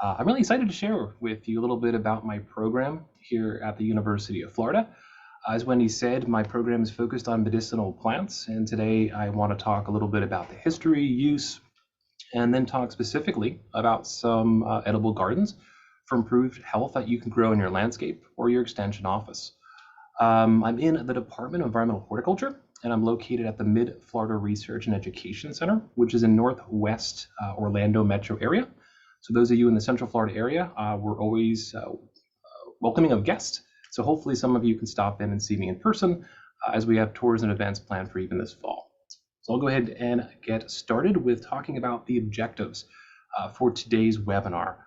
I'm really excited to share with you a little bit about my program here at the University of Florida. As Wendy said, my program is focused on medicinal plants, and today I want to talk a little bit about the history, use, and then talk specifically about some edible gardens for improved health that you can grow in your landscape or your extension office. I'm in the Department of Environmental Horticulture, and I'm located at the Mid-Florida Research and Education Center, which is in Northwest Orlando metro area. So those of you in the Central Florida area, we're always welcoming of guests. So hopefully some of you can stop in and see me in person as we have tours and events planned for even this fall. So I'll go ahead and get started with talking about the objectives for today's webinar.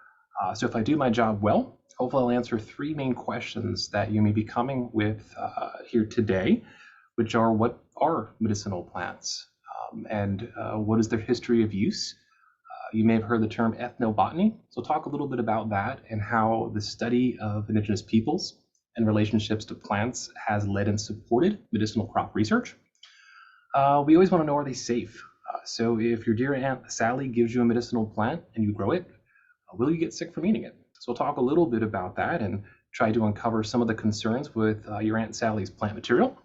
So if I do my job well, hopefully I'll answer three main questions that you may be coming with here today, which are: what are medicinal plants, and what is their history of use? You may have heard the term ethnobotany, so talk a little bit about that and how the study of indigenous peoples and relationships to plants has led and supported medicinal crop research. We always want to know, are they safe? So if your dear Aunt Sally gives you a medicinal plant and you grow it, will you get sick from eating it? So we'll talk a little bit about that and try to uncover some of the concerns with your Aunt Sally's plant material.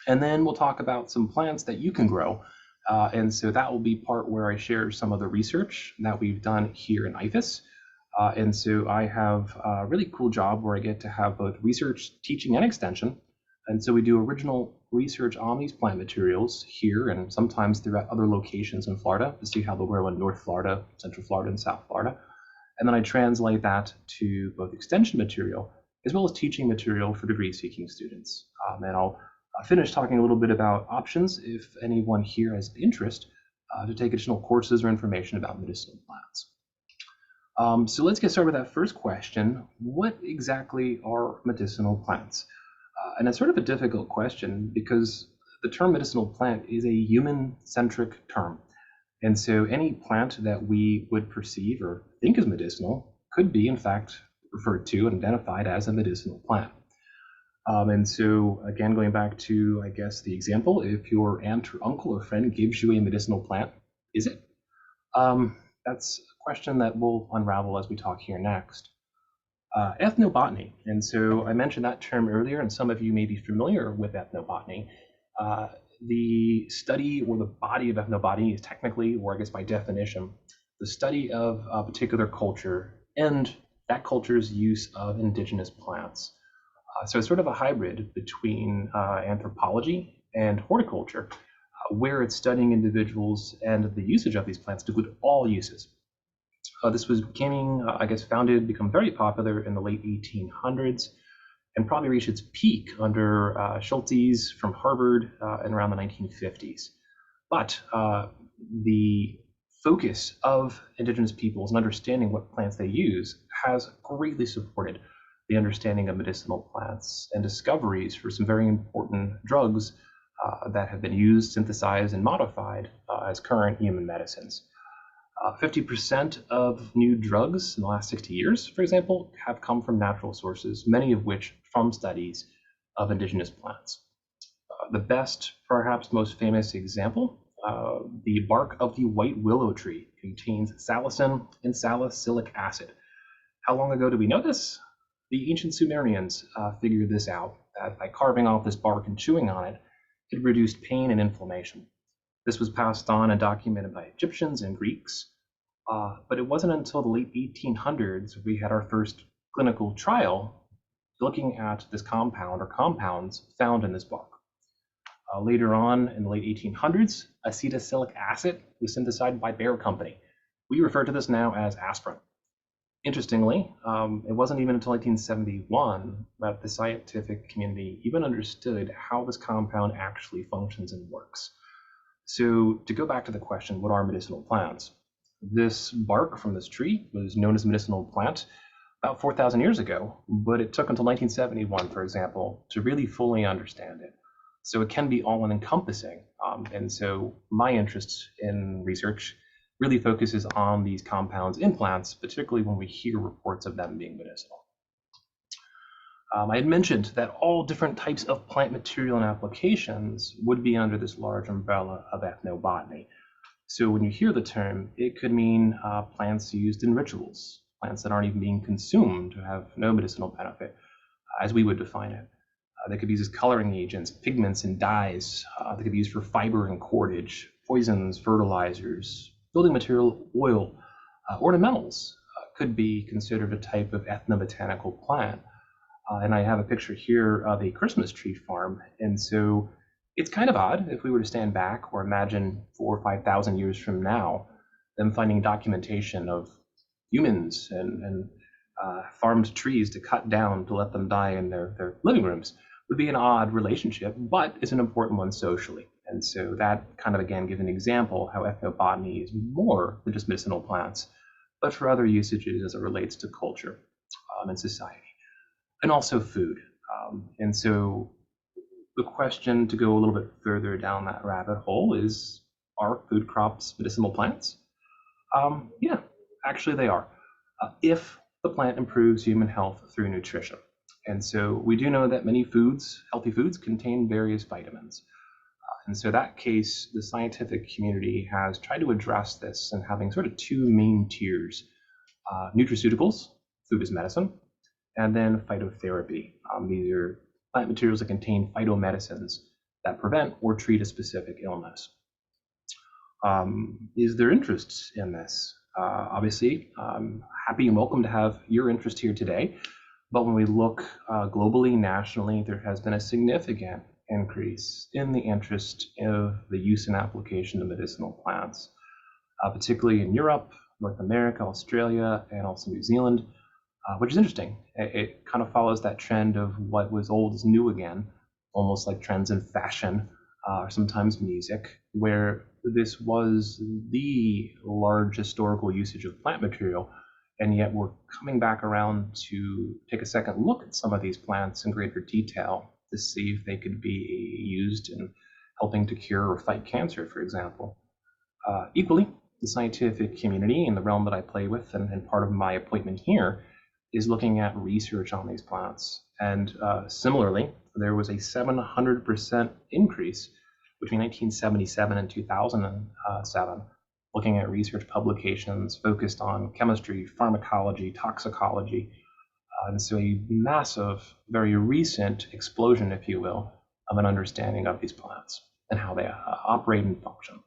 And then we'll talk about some plants that you can grow. And so that will be part where I share some of the research that we've done here in IFAS. And so I have a really cool job where I get to have both research, teaching, and extension. And so we do original research on these plant materials here and sometimes throughout other locations in Florida to see how they'll grow in North Florida, Central Florida, and South Florida. And then I translate that to both extension material as well as teaching material for degree-seeking students. And I'll finish talking a little bit about options if anyone here has interest to take additional courses or information about medicinal plants. So let's get started with that first question. What exactly are medicinal plants? And it's sort of a difficult question because the term medicinal plant is a human-centric term. And so any plant that we would perceive or think is medicinal could be, in fact, referred to and identified as a medicinal plant. And so, again, going back to, I guess, the example, if your aunt or uncle or friend gives you a medicinal plant, is it? That's a question that we'll unravel as we talk here next. Ethnobotany, and so I mentioned that term earlier, and some of you may be familiar with ethnobotany. The study or the body of ethnobotany is technically, or I guess by definition, the study of a particular culture and that culture's use of indigenous plants. So it's sort of a hybrid between anthropology and horticulture, where it's studying individuals and the usage of these plants to include all uses. This was become very popular in the late 1800s and probably reached its peak under Schultes from Harvard in around the 1950s. But the focus of indigenous peoples and understanding what plants they use has greatly supported the understanding of medicinal plants and discoveries for some very important drugs that have been used, synthesized, and modified as current human medicines. 50% of new drugs in the last 60 years, for example, have come from natural sources, many of which from studies of indigenous plants. The best, perhaps most famous example, the bark of the white willow tree contains salicin and salicylic acid. How long ago do we know this? The ancient Sumerians figured this out, that by carving off this bark and chewing on it, it reduced pain and inflammation. This was passed on and documented by Egyptians and Greeks, but it wasn't until the late 1800s we had our first clinical trial looking at this compound or compounds found in this bark. Later on in the late 1800s, acetylsalicylic acid was synthesized by Bayer Company. We refer to this now as aspirin. Interestingly, it wasn't even until 1971 that the scientific community even understood how this compound actually functions and works. So to go back to the question, what are medicinal plants? This bark from this tree was known as a medicinal plant about 4,000 years ago, but it took until 1971, for example, to really fully understand it. So it can be all-encompassing. And so my interest in research really focuses on these compounds in plants, particularly when we hear reports of them being medicinal. I had mentioned that all different types of plant material and applications would be under this large umbrella of ethnobotany. So when you hear the term, it could mean plants used in rituals, plants that aren't even being consumed, have no medicinal benefit, as we would define it. They could be used as coloring agents, pigments, and dyes. They could be used for fiber and cordage, poisons, fertilizers, building material, oil, ornamentals. Could be considered a type of ethnobotanical plant. And I have a picture here of a Christmas tree farm. And so it's kind of odd if we were to stand back or imagine 4,000 or 5,000 years from now, them finding documentation of humans and farmed trees to cut down to let them die in their living rooms. Would be an odd relationship, but it's an important one socially. And so that kind of, again, gives an example how ethnobotany is more than just medicinal plants, but for other usages as it relates to culture and society, and also food. And so the question to go a little bit further down that rabbit hole is, are food crops medicinal plants? Yeah, actually they are. If the plant improves human health through nutrition. And so we do know that many foods, healthy foods, contain various vitamins. And so in that case, the scientific community has tried to address this and having sort of two main tiers, nutraceuticals, food as medicine, and then phytotherapy. These are plant materials that contain phytomedicines that prevent or treat a specific illness. Is there interest in this? Obviously, I'm happy and welcome to have your interest here today. But when we look globally, nationally, there has been a significant increase in the interest of the use and application of medicinal plants, particularly in Europe, North America, Australia, and also New Zealand, which is interesting. It kind of follows that trend of what was old is new again, almost like trends in fashion or sometimes music, where this was the large historical usage of plant material. And yet we're coming back around to take a second look at some of these plants in greater detail to see if they could be used in helping to cure or fight cancer, for example. Equally, the scientific community in the realm that I play with and part of my appointment here is looking at research on these plants. And similarly, there was a 700% increase between 1977 and 2007 looking at research publications focused on chemistry, pharmacology, toxicology. And so a massive, very recent explosion, if you will, of an understanding of these plants and how they operate and function.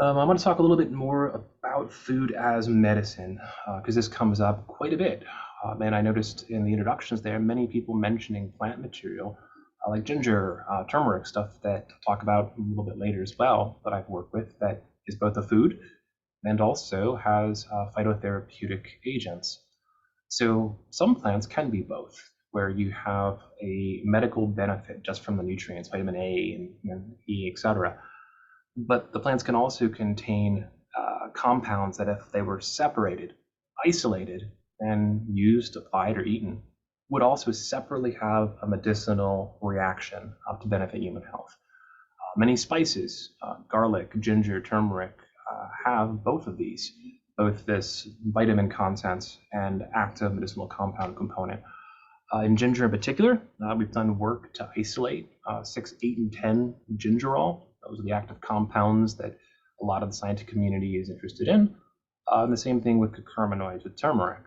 I'm going to talk a little bit more about food as medicine, because this comes up quite a bit. And I noticed in the introductions there, many people mentioning plant material like ginger, turmeric, stuff that I'll talk about a little bit later as well, that I've worked with, that is both a food and also has phytotherapeutic agents. So some plants can be both, where you have a medical benefit just from the nutrients, vitamin A and E, etc. But the plants can also contain compounds that if they were separated, isolated, and used, applied, or eaten, would also separately have a medicinal reaction to benefit human health. Many spices, garlic, ginger, turmeric, have both of these, both this vitamin content and active medicinal compound component. In ginger in particular, we've done work to isolate 6, 8, and 10 gingerol. Those are the active compounds that a lot of the scientific community is interested in. And the same thing with curcuminoids with turmeric.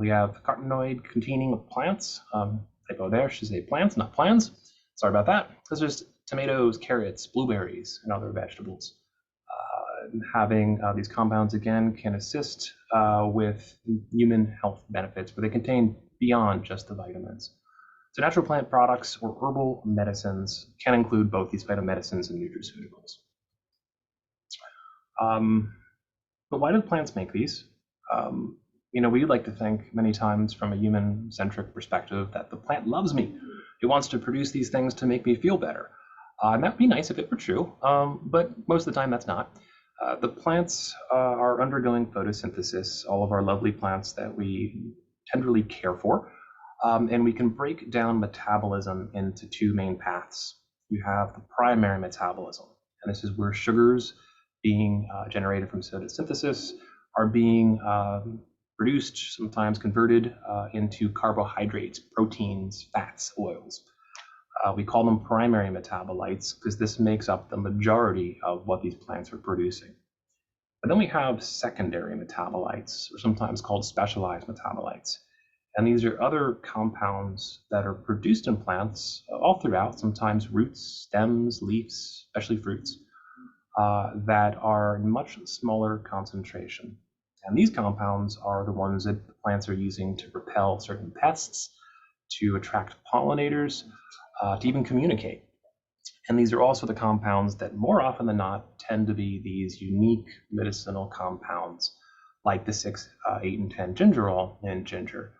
We have carotenoid containing plants. Typo there, should say plants, not plants. Sorry about that. Because there's tomatoes, carrots, blueberries, and other vegetables. Having these compounds again can assist with human health benefits, where they contain beyond just the vitamins. So natural plant products or herbal medicines can include both these phytomedicines and nutraceuticals. But why do plants make these? We like to think many times from a human-centric perspective that the plant loves me. It wants to produce these things to make me feel better. And that would be nice if it were true, but most of the time that's not. The plants are undergoing photosynthesis, all of our lovely plants that we tenderly care for, and we can break down metabolism into two main paths. You have the primary metabolism, and this is where sugars being generated from photosynthesis are being produced, sometimes converted into carbohydrates, proteins, fats, oils. We call them primary metabolites because this makes up the majority of what these plants are producing. But then we have secondary metabolites, or sometimes called specialized metabolites. And these are other compounds that are produced in plants all throughout, sometimes roots, stems, leaves, especially fruits, that are in much smaller concentration. And these compounds are the ones that the plants are using to repel certain pests, to attract pollinators, to even communicate. And these are also the compounds that more often than not tend to be these unique medicinal compounds, like the 6, 8, and 10 gingerol in ginger.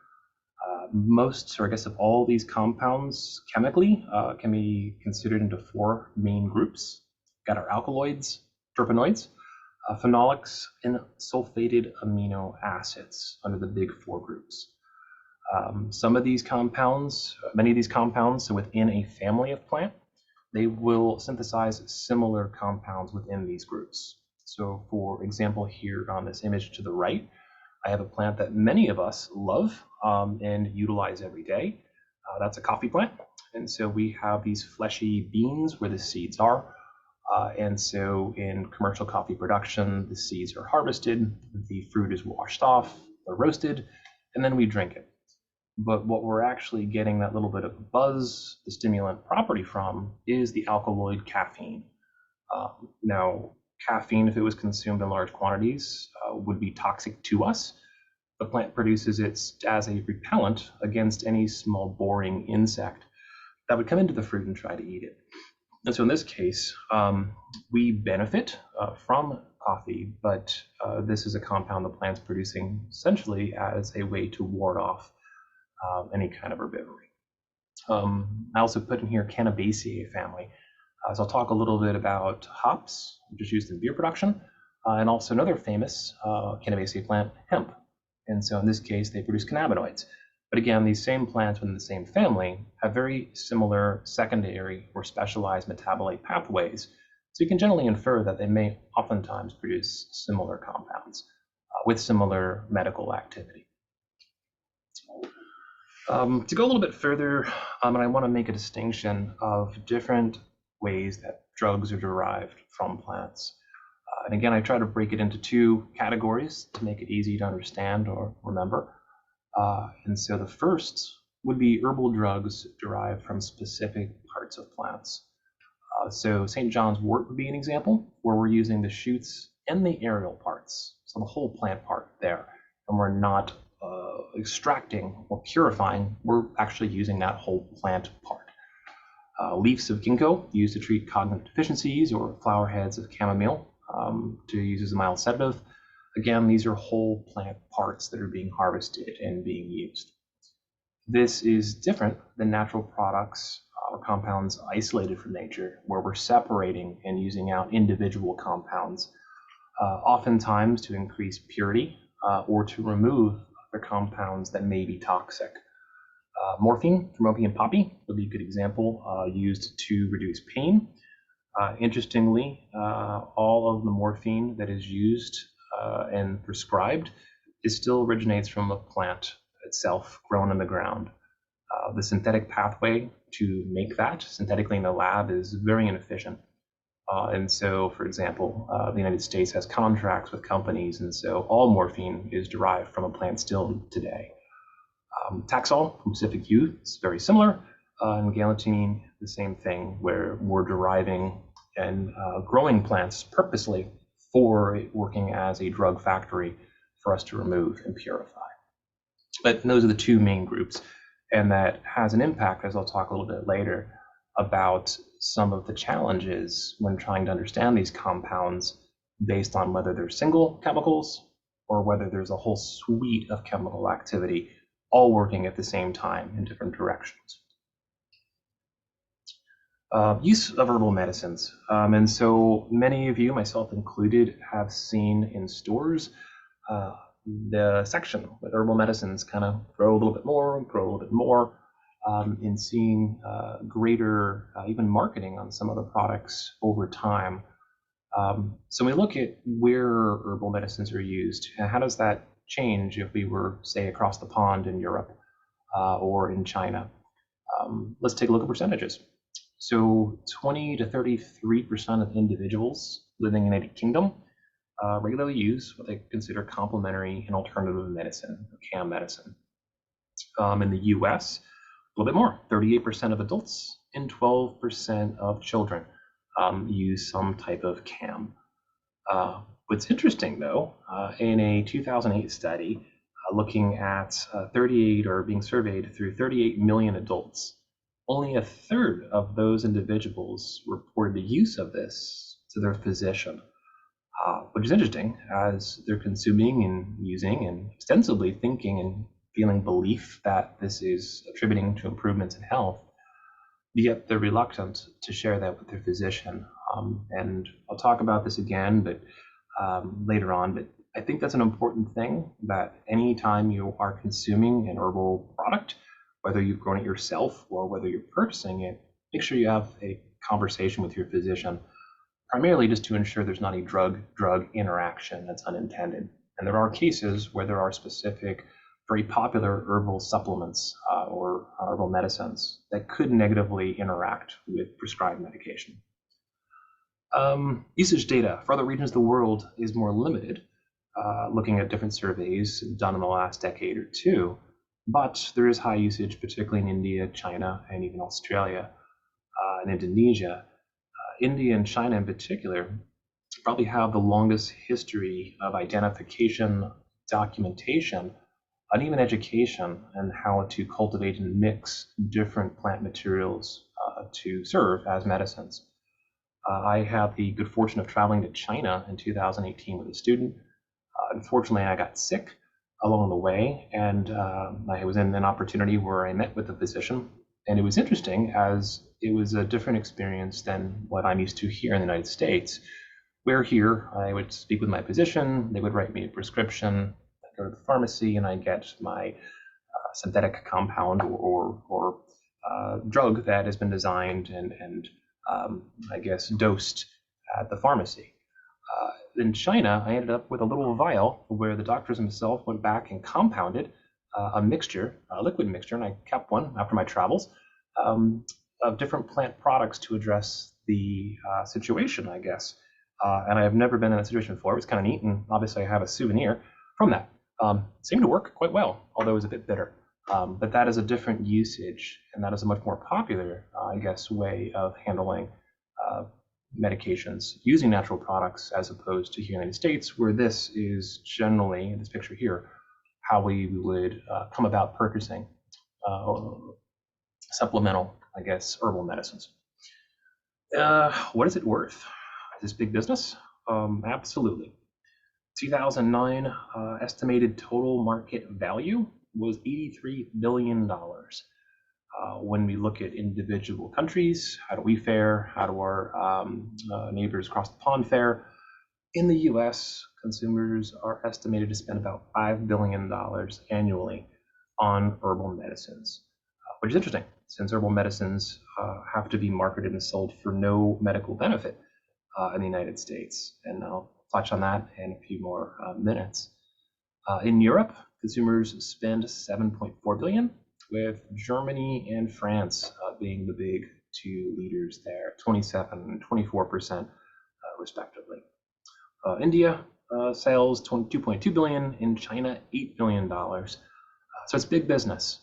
Most, or I guess of all these compounds chemically, can be considered into 4 main groups. We've got our alkaloids, terpenoids, phenolics, and sulfated amino acids under the big 4 groups. Some of these compounds, many of these compounds, so within a family of plant, they will synthesize similar compounds within these groups. So for example, here on this image to the right, I have a plant that many of us love and utilize every day. That's a coffee plant. And so we have these fleshy beans where the seeds are. And so in commercial coffee production, the seeds are harvested, the fruit is washed off, they're roasted, and then we drink it. But what we're actually getting that little bit of buzz, the stimulant property from, is the alkaloid caffeine. Now, caffeine, if it was consumed in large quantities, would be toxic to us. The plant produces it as a repellent against any small boring insect that would come into the fruit and try to eat it. And so in this case, we benefit from coffee, but this is a compound the plant's producing essentially as a way to ward off any kind of herbivory. I also put in here Cannabaceae family. So I'll talk a little bit about hops, which is used in beer production, and also another famous Cannabaceae plant, hemp. And so in this case, they produce cannabinoids. But again, these same plants within the same family have very similar secondary or specialized metabolite pathways. So you can generally infer that they may oftentimes produce similar compounds with similar medical activity. To go a little bit further, and I want to make a distinction of different ways that drugs are derived from plants. And again, I try to break it into 2 categories to make it easy to understand or remember. And so the first would be herbal drugs derived from specific parts of plants. So St. John's wort would be an example where we're using the shoots and the aerial parts, so the whole plant part there, and we're not extracting or purifying, we're actually using that whole plant part. Leaves of ginkgo used to treat cognitive deficiencies, or flower heads of chamomile to use as a mild sedative. Again, these are whole plant parts that are being harvested and being used. This is different than natural products or compounds isolated from nature, where we're separating and using out individual compounds, oftentimes to increase purity or to remove the compounds that may be toxic. Morphine from opium poppy would be a good example, used to reduce pain. Interestingly, all of the morphine that is used and prescribed, it still originates from the plant itself, grown in the ground. The synthetic pathway to make that synthetically in the lab is very inefficient. And so, for example, the United States has contracts with companies, and so all morphine is derived from a plant still today. Taxol from Pacific Yew is very similar, and galantamine, the same thing, where we're deriving and growing plants purposely for working as a drug factory for us to remove and purify. But those are the 2 main groups, and that has an impact, as I'll talk a little bit later, about some of the challenges when trying to understand these compounds based on whether they're single chemicals or whether there's a whole suite of chemical activity all working at the same time in different directions. Use of herbal medicines. And so many of you, myself included, have seen in stores the section with herbal medicines kind of grow a little bit more, in seeing greater even marketing on some of the products over time. So we look at where herbal medicines are used, and how does that change if we were, say, across the pond in Europe or in China? Let's take a look at percentages. So 20 to 33% of individuals living in the United Kingdom regularly use what they consider complementary and alternative medicine, or CAM medicine. In the US, a little bit more, 38% of adults and 12% of children use some type of CAM. What's interesting, though, in a 2008 study looking at 38 or being surveyed through 38 million adults, only a third of those individuals reported the use of this to their physician, which is interesting as they're consuming and using and ostensibly thinking and feeling belief that this is attributing to improvements in health, yet they're reluctant to share that with their physician. And I'll talk about this again, but later on, but I think that's an important thing, that anytime you are consuming an herbal product, whether you've grown it yourself or whether you're purchasing it, make sure you have a conversation with your physician, primarily just to ensure there's not a drug-drug interaction that's unintended. And there are cases where there are specific, very popular herbal supplements or herbal medicines that could negatively interact with prescribed medication. Usage data for other regions of the world is more limited, looking at different surveys done in the last decade or two, but there is high usage, particularly in India, China, and even Australia and Indonesia. India and China in particular probably have the longest history of identification, documentation, and even education on how to cultivate and mix different plant materials to serve as medicines. I had the good fortune of traveling to China in 2018 with a student. Unfortunately, I got sick along the way, and I was in an opportunity where I met with a physician, and it was interesting as it was a different experience than what I'm used to here in the United States, where here I would speak with my physician, they would write me a prescription, I'd go to the pharmacy, and I'd get my synthetic compound or drug that has been designed and I guess dosed at the pharmacy. In China, I ended up with a little vial where the doctors themselves went back and compounded a mixture, a liquid mixture, and I kept one after my travels, of different plant products to address the situation, I guess. And I have never been in that situation before. It was kind of neat, and obviously I have a souvenir from that. Seemed to work quite well, although it was a bit bitter. But that is a different usage, and that is a much more popular, I guess, way of handling medications using natural products as opposed to here in the United States, where this is generally, in this picture here, how we would come about purchasing supplemental, I guess, herbal medicines. What is it worth? Is this big business? Absolutely. 2009 estimated total market value was $83 billion. When we look at individual countries, how do we fare? How do our neighbors across the pond fare? In the US, consumers are estimated to spend about $5 billion annually on herbal medicines, which is interesting since herbal medicines have to be marketed and sold for no medical benefit in the United States. And I'll touch on that in a few more minutes. In Europe, consumers spend $7.4 billion, with Germany and France being the big two leaders there, 27 and 24% respectively. India sales $2.2 billion, in China $8 billion. So it's big business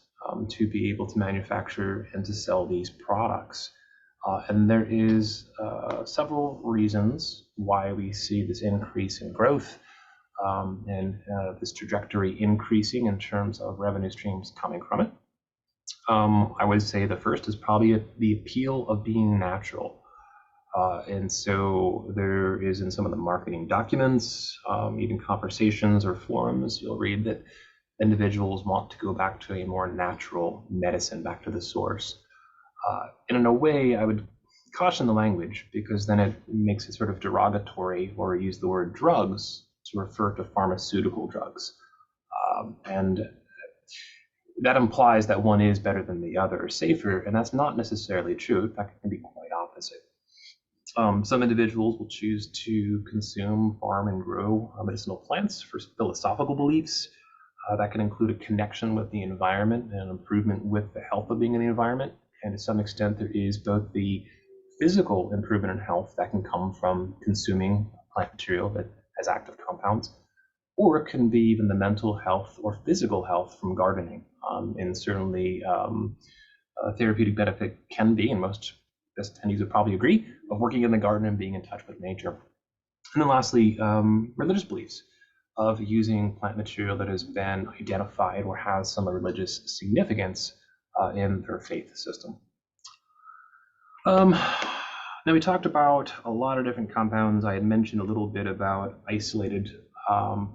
to be able to manufacture and to sell these products. And there is several reasons why we see this increase in growth and this trajectory increasing in terms of revenue streams coming from it. I would say the first is probably the appeal of being natural. And so there is in some of the marketing documents, even conversations or forums, you'll read that individuals want to go back to a more natural medicine, back to the source. And in a way, I would caution the language because then it makes it sort of derogatory or use the word drugs to refer to pharmaceutical drugs. And that implies that one is better than the other or safer, and that's not necessarily true. In fact, it can be quite opposite. Some individuals will choose to consume, farm, and grow medicinal plants for philosophical beliefs. That can include a connection with the environment and an improvement with the health of being in the environment. And to some extent, there is both the physical improvement in health that can come from consuming plant material that as active compounds, or it can be even the mental health or physical health from gardening. And certainly therapeutic benefit can be, and most attendees would probably agree, of working in the garden and being in touch with nature. And then lastly, religious beliefs of using plant material that has been identified or has some religious significance in their faith system. Now we talked about a lot of different compounds. I had mentioned a little bit about isolated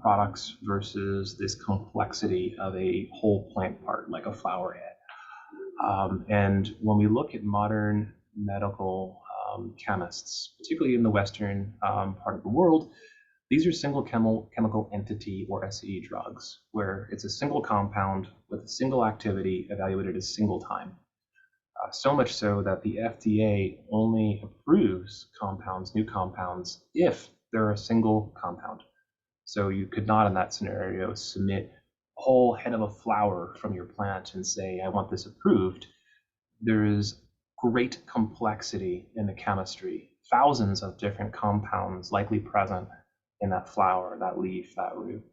products versus this complexity of a whole plant part, like a flower head. And when we look at modern medical chemists, particularly in the Western part of the world, these are single chemical entity or SE drugs, where it's a single compound with a single activity evaluated a single time. So much so that the FDA only approves new compounds, if they're a single compound. So you could not, in that scenario, submit a whole head of a flower from your plant and say, I want this approved. There is great complexity in the chemistry, thousands of different compounds likely present in that flower, that leaf, that root.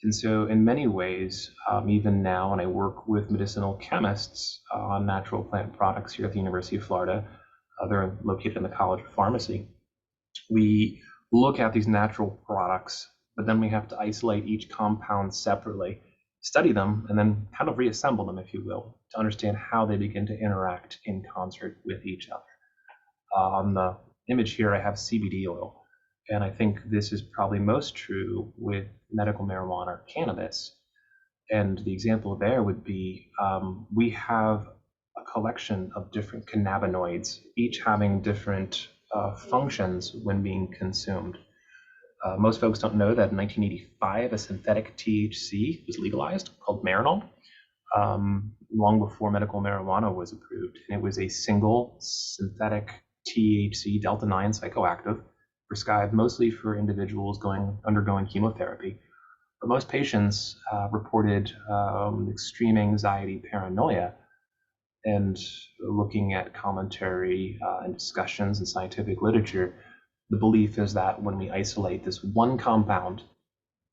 And so in many ways, even now when I work with medicinal chemists on natural plant products here at the University of Florida, they're located in the College of Pharmacy, we look at these natural products, but then we have to isolate each compound separately, study them, and then kind of reassemble them, if you will, to understand how they begin to interact in concert with each other. On the image here, I have CBD oil. And I think this is probably most true with medical marijuana or cannabis. And the example there would be, we have a collection of different cannabinoids, each having different functions when being consumed. Most folks don't know that in 1985, a synthetic THC was legalized called Marinol, long before medical marijuana was approved. And it was a single synthetic THC Delta 9 psychoactive, prescribed mostly for individuals undergoing chemotherapy. But most patients reported extreme anxiety, paranoia, and looking at commentary and discussions in scientific literature, the belief is that when we isolate this one compound,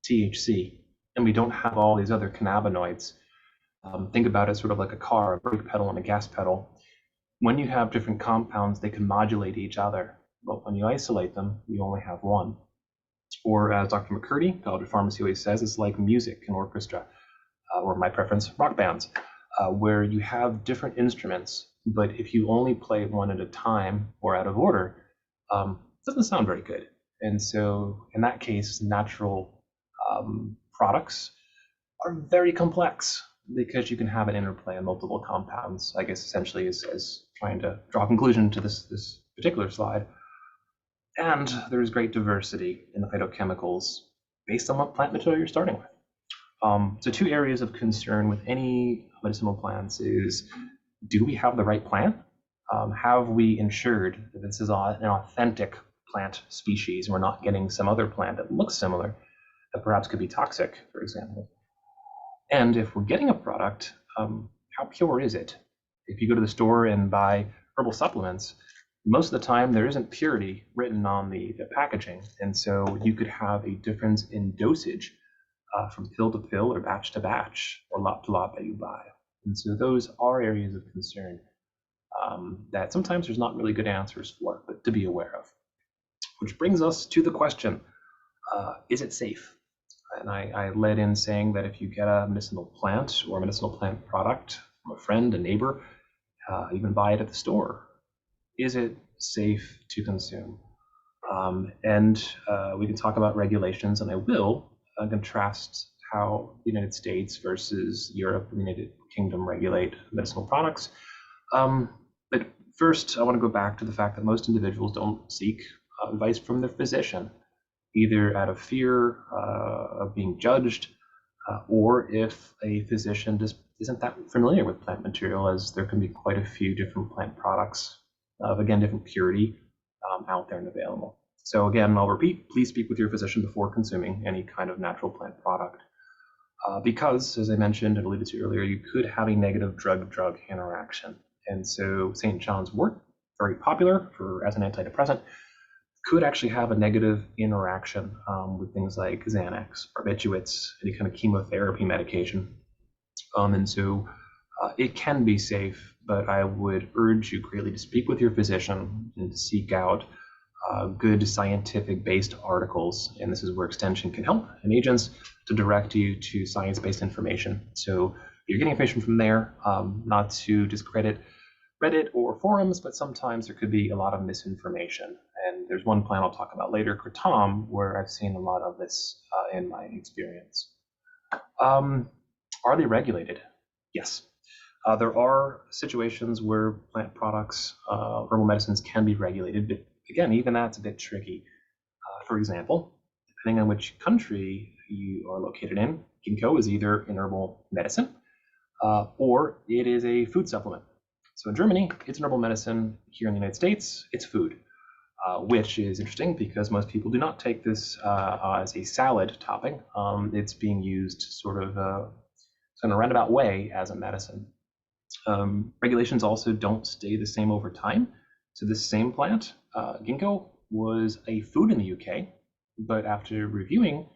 THC, and we don't have all these other cannabinoids, think about it sort of like a car, a brake pedal and a gas pedal. When you have different compounds, they can modulate each other. But when you isolate them, you only have one. Or as Dr. McCurdy, College of Pharmacy, always says, it's like music and orchestra, or my preference, rock bands, where you have different instruments, but if you only play one at a time or out of order, it doesn't sound very good. And so in that case, natural products are very complex because you can have an interplay of multiple compounds, I guess essentially is trying to draw a conclusion to this particular slide. And there's great diversity in the phytochemicals based on what plant material you're starting with. So two areas of concern with any medicinal plants is, do we have the right plant? Have we ensured that this is an authentic plant species and we're not getting some other plant that looks similar that perhaps could be toxic, for example? And if we're getting a product, how pure is it? If you go to the store and buy herbal supplements, most of the time there isn't purity written on the packaging, and so you could have a difference in dosage from pill to pill or batch to batch or lot to lot that you buy. And so those are areas of concern that sometimes there's not really good answers for, but to be aware of. Which brings us to the question, is it safe? And I led in saying that if you get a medicinal plant or a medicinal plant product from a friend, a neighbor, even buy it at the store, is it safe to consume? And we can talk about regulations, and I will contrast how the United States versus Europe and the United Kingdom regulate medicinal products. But first, I want to go back to the fact that most individuals don't seek advice from their physician, either out of fear of being judged, or if a physician just isn't that familiar with plant material, as there can be quite a few different plant products of, again, different purity out there and available. So again, I'll repeat, please speak with your physician before consuming any kind of natural plant product. Because, as I mentioned and alluded to earlier, you could have a negative drug-drug interaction. And so St. John's wort, very popular as an antidepressant, could actually have a negative interaction with things like Xanax, barbiturates, any kind of chemotherapy medication. And so it can be safe, but I would urge you greatly to speak with your physician and to seek out good scientific-based articles. And this is where Extension can help, and agents, to direct you to science-based information. So you're getting information from there, not to discredit Reddit or forums, but sometimes there could be a lot of misinformation. And there's one plant I'll talk about later, Kratom, where I've seen a lot of this in my experience. Are they regulated? Yes. There are situations where plant products, herbal medicines can be regulated, but again, even that's a bit tricky. For example, depending on which country you are located in, ginkgo is either an herbal medicine or it is a food supplement. So in Germany, it's an herbal medicine. Here in the United States, it's food, which is interesting because most people do not take this as a salad topping. It's being used sort of in a roundabout way as a medicine. Regulations also don't stay the same over time. So this same plant, ginkgo, was a food in the UK, but after reviewing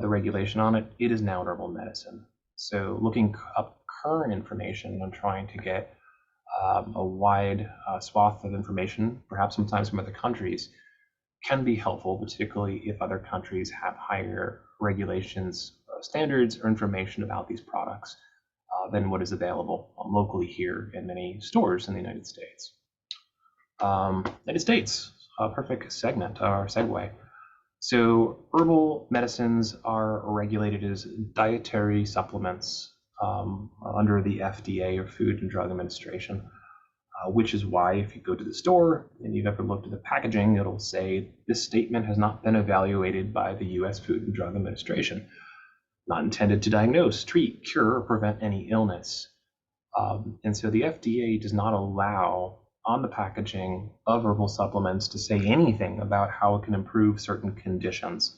the regulation on it, it is now an herbal medicine. So looking up current information and trying to get a wide swath of information, perhaps sometimes from other countries, can be helpful, particularly if other countries have higher regulations, standards, or information about these products than what is available locally here in many stores in the United States. United States, a perfect segment or segue. So herbal medicines are regulated as dietary supplements under the FDA, or Food and Drug Administration, which is why if you go to the store and you've ever looked at the packaging, it'll say this statement has not been evaluated by the US Food and Drug Administration, not intended to diagnose, treat, cure, or prevent any illness. And so the FDA does not allow on the packaging of herbal supplements to say anything about how it can improve certain conditions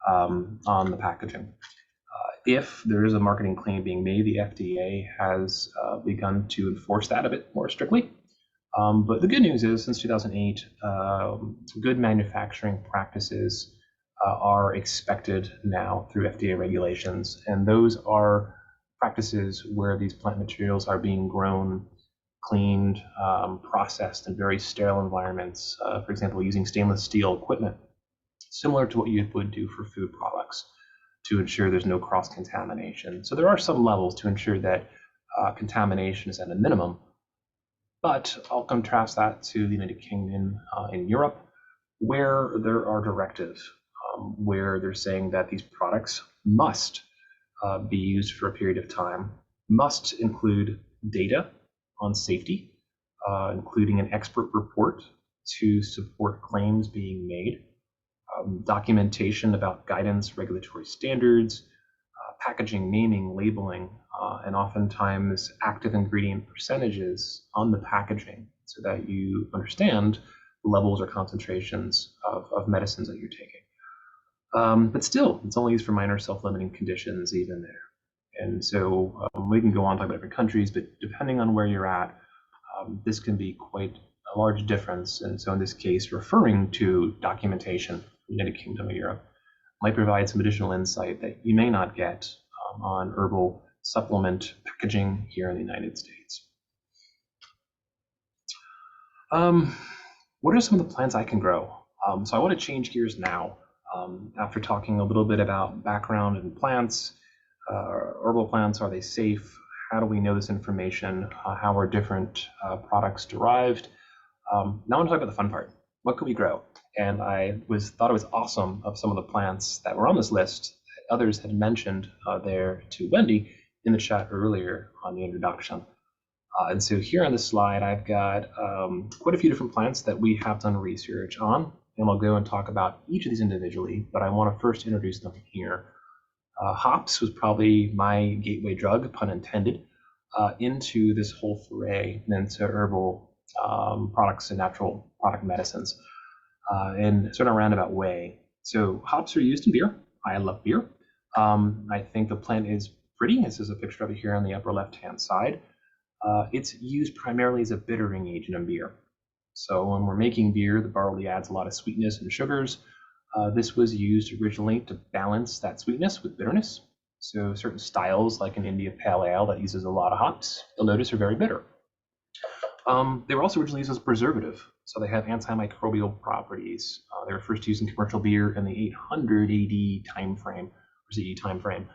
on the packaging. If there is a marketing claim being made, the FDA has begun to enforce that a bit more strictly. But the good news is, since 2008, good manufacturing practices are expected now through FDA regulations, and those are practices where these plant materials are being grown, cleaned, processed in very sterile environments, for example, using stainless steel equipment, similar to what you would do for food products, to ensure there's no cross-contamination. So there are some levels to ensure that contamination is at a minimum, but I'll contrast that to the United Kingdom and Europe, where there are directives where they're saying that these products must be used for a period of time, must include data on safety, including an expert report to support claims being made, documentation about guidance, regulatory standards, packaging, naming, labeling, and oftentimes active ingredient percentages on the packaging so that you understand the levels or concentrations of medicines that you're taking. But still, it's only used for minor self-limiting conditions even there. And so we can go on talking about different countries, but depending on where you're at, this can be quite a large difference. And so in this case, referring to documentation from the United Kingdom or Europe might provide some additional insight that you may not get on herbal supplement packaging here in the United States. What are some of the plants I can grow? So I want to change gears now. After talking a little bit about background in plants, herbal plants, are they safe? How do we know this information? How are different products derived? Now I want to talk about the fun part. What could we grow? And I thought it was awesome of some of the plants that were on this list that others had mentioned there to Wendy in the chat earlier on the introduction. And so here on this slide, I've got quite a few different plants that we have done research on, and we'll go and talk about each of these individually, but I want to first introduce them here. Hops was probably my gateway drug, pun intended, into this whole foray and into herbal products and natural product medicines in sort of a roundabout way. So hops are used in beer. I love beer. I think the plant is pretty. This is a picture of it here on the upper left-hand side. It's used primarily as a bittering agent in beer. So when we're making beer, the barley adds a lot of sweetness and sugars. This was used originally to balance that sweetness with bitterness. So certain styles, like an India Pale Ale that uses a lot of hops, you'll notice are very bitter. They were also originally used as a preservative, so they have antimicrobial properties. They were first used in commercial beer in the 800 AD time frame, or CE time frame,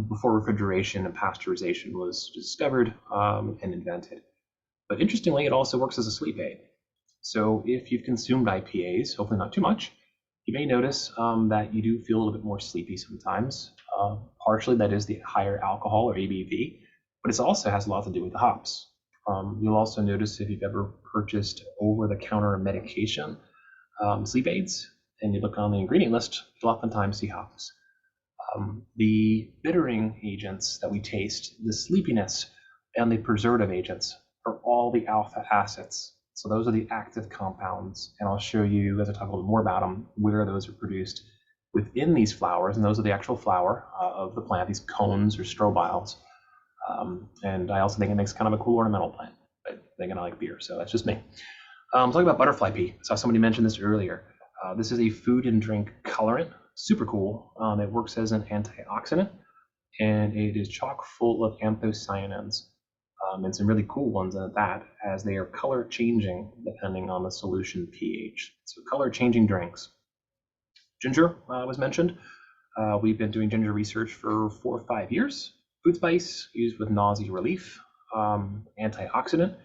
before refrigeration and pasteurization was discovered and invented. But interestingly, it also works as a sleep aid. So if you've consumed IPAs, hopefully not too much, you may notice that you do feel a little bit more sleepy sometimes. Partially that is the higher alcohol or ABV, but it also has a lot to do with the hops. You'll also notice if you've ever purchased over-the-counter medication, sleep aids, and you look on the ingredient list, you'll oftentimes see hops. The bittering agents that we taste, the sleepiness, and the preservative agents are all the alpha acids. So those are the active compounds, and I'll show you as I talk a little more about them where those are produced within these flowers, and those are the actual flower of the plant, these cones or strobiles. And I also think it makes kind of a cool ornamental plant, but I think I like beer, so that's just me. Talking about butterfly pea. I saw somebody mention this earlier. This is a food and drink colorant, super cool. It works as an antioxidant, and it is chock full of anthocyanins, and some really cool ones at that, as they are color changing depending on the solution pH. So color changing drinks. Ginger was mentioned. We've been doing ginger research for 4 or 5 years. Food spice used with nausea relief, antioxidant,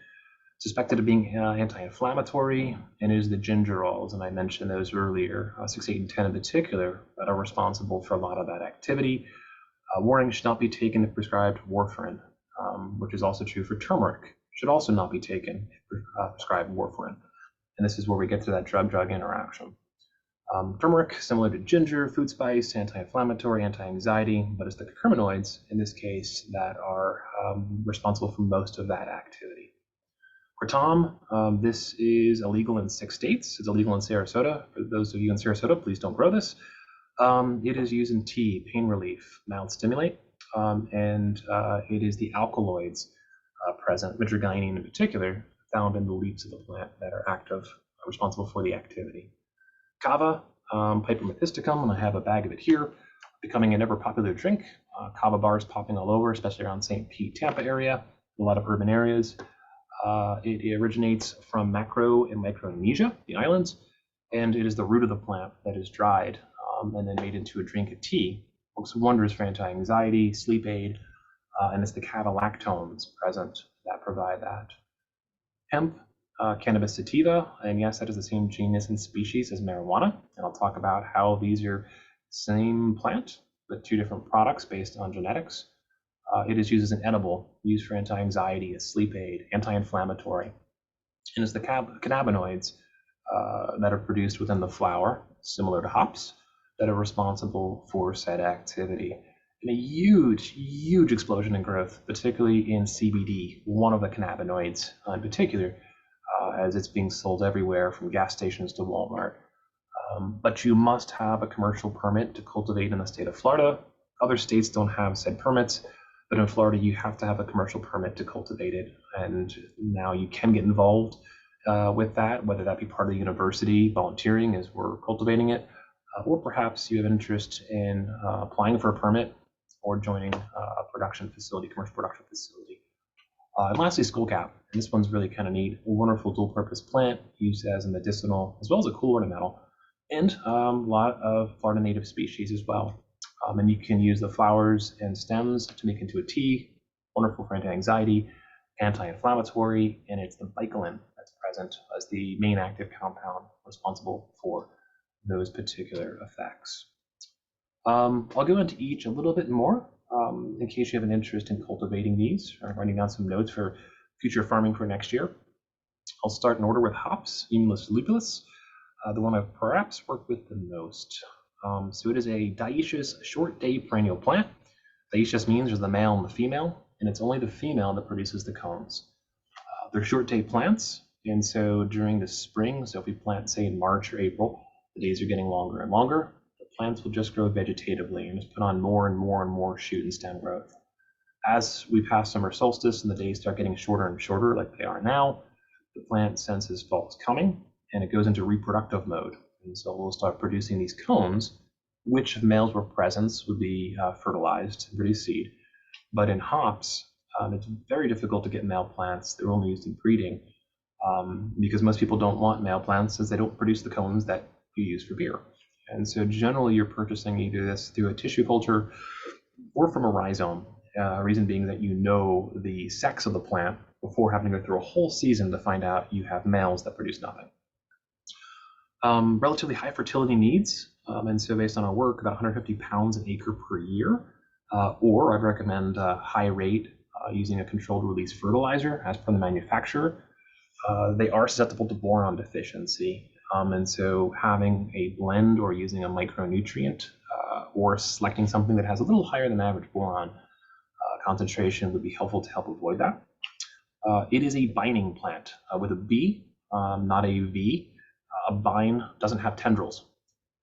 suspected of being anti-inflammatory, and is the gingerols, and I mentioned those earlier, 6, 8, and 10 in particular, that are responsible for a lot of that activity. Warning, should not be taken if prescribed warfarin, which is also true for turmeric. Should also not be taken if prescribed warfarin. And this is where we get to that drug-drug interaction. Turmeric, similar to ginger, food spice, anti-inflammatory, anti-anxiety, but it's the curcuminoids in this case that are responsible for most of that activity. Kratom, this is illegal in 6 states. It's illegal in Sarasota. For those of you in Sarasota, please don't grow this. It is used in tea, pain relief, mild stimulate, and it is the alkaloids present, mitragynine in particular, found in the leaves of the plant that are active, responsible for the activity. Kava, Piper methysticum, and I have a bag of it here, becoming an ever popular drink. Kava bars popping all over, especially around St. Pete, Tampa area, a lot of urban areas. It originates from Macro and Micronesia, the islands, and it is the root of the plant that is dried and then made into a drink of tea. Works wonders for anti-anxiety, sleep aid, and it's the cavalactones present that provide that. Hemp, Cannabis sativa, and yes, that is the same genus and species as marijuana, and I'll talk about how these are same plant, but 2 different products based on genetics. It is used as an edible, used for anti-anxiety, a sleep aid, anti-inflammatory, and it's the cannabinoids that are produced within the flower, similar to hops, that are responsible for said activity. And a huge, huge explosion in growth, particularly in CBD, one of the cannabinoids in particular, as it's being sold everywhere from gas stations to Walmart. But you must have a commercial permit to cultivate in the state of Florida. Other states don't have said permits, but in Florida you have to have a commercial permit to cultivate it. And now you can get involved with that, whether that be part of the university, volunteering as we're cultivating it, or perhaps you have interest in applying for a permit or joining a production facility, commercial production facility. And lastly, Skullcap. And this one's really kind of neat. A wonderful dual-purpose plant used as a medicinal as well as a cool ornamental, and a lot of Florida native species as well. And you can use the flowers and stems to make into a tea. Wonderful for anti-anxiety, anti-inflammatory, and it's the bicolin that's present as the main active compound responsible for those particular effects. I'll go into each a little bit more in case you have an interest in cultivating these or writing down some notes for future farming for next year. I'll start in order with hops, Emulus lupulus, the one I've perhaps worked with the most. So it is a dioecious short day perennial plant. Dioecious means there's the male and the female, and it's only the female that produces the cones. They're short day plants, and so during the spring, so if we plant say in March or April, the days are getting longer and longer. Plants will just grow vegetatively and just put on more and more and more shoot and stem growth. As we pass summer solstice and the days start getting shorter and shorter like they are now, the plant senses fall is coming and it goes into reproductive mode. And so we'll start producing these cones, which if males were present would be fertilized and produce seed. But in hops, it's very difficult to get male plants. They're only used in breeding because most people don't want male plants as they don't produce the cones that you use for beer. And so generally you're purchasing either this through a tissue culture or from a rhizome. Reason being that you know the sex of the plant before having to go through a whole season to find out you have males that produce nothing. Relatively high fertility needs, and so based on our work, about 150 pounds an acre per year, or I'd recommend high rate using a controlled release fertilizer as per the manufacturer. They are susceptible to boron deficiency, and so having a blend or using a micronutrient or selecting something that has a little higher than average boron concentration would be helpful to help avoid that. It is a binding plant with a B, not a V. A vine doesn't have tendrils,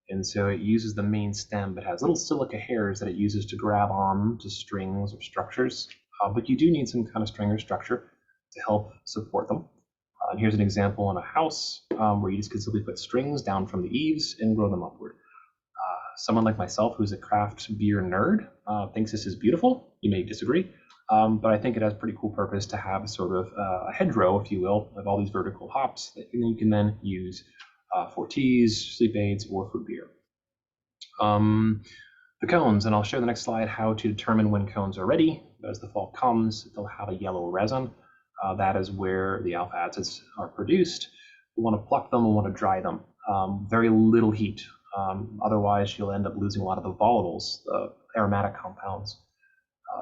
and so it uses the main stem but has little silica hairs that it uses to grab on to strings or structures, but you do need some kind of string or structure to help support them. And here's an example in a house where you just can simply put strings down from the eaves and grow them upward. Someone like myself who's a craft beer nerd thinks this is beautiful. You may disagree, but I think it has pretty cool purpose to have sort of a hedgerow, if you will, of all these vertical hops that you can then use for teas, sleep aids, or for beer. The cones, and I'll show the next slide how to determine when cones are ready. As the fall comes, they'll have a yellow resin. That is where the alpha acids are produced. We want to pluck them, we want to dry them. Very little heat. Otherwise, you'll end up losing a lot of the volatiles, the aromatic compounds.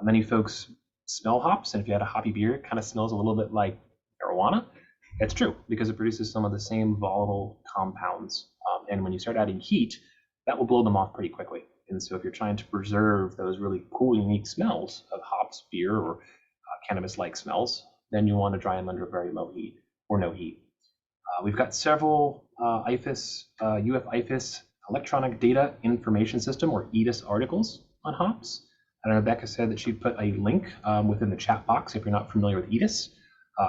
Many folks smell hops, and if you had a hoppy beer, it kind of smells a little bit like marijuana. It's true, because it produces some of the same volatile compounds. And when you start adding heat, that will blow them off pretty quickly. And so if you're trying to preserve those really cool, unique smells of hops, beer, or cannabis-like smells, then you want to dry them under very low heat or no heat. We've got several IFAS, IFAS Electronic Data Information System, or EDIS articles on hops. And Rebecca said that she'd put a link within the chat box if you're not familiar with EDIS.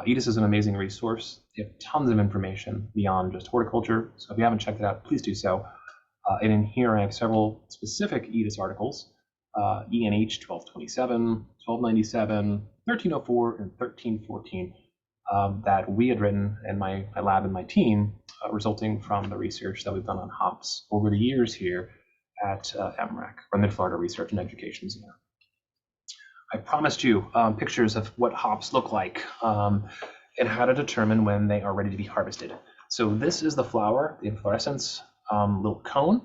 EDIS is an amazing resource. They have tons of information beyond just horticulture. So if you haven't checked it out, please do so. And in here, I have several specific EDIS articles, ENH 1227, 1297, 1304, and 1314 that we had written in my lab and my team, resulting from the research that we've done on hops over the years here at MREC, or Mid-Florida Research and Education Center. I promised you pictures of what hops look like and how to determine when they are ready to be harvested. So this is the flower, the inflorescence little cone.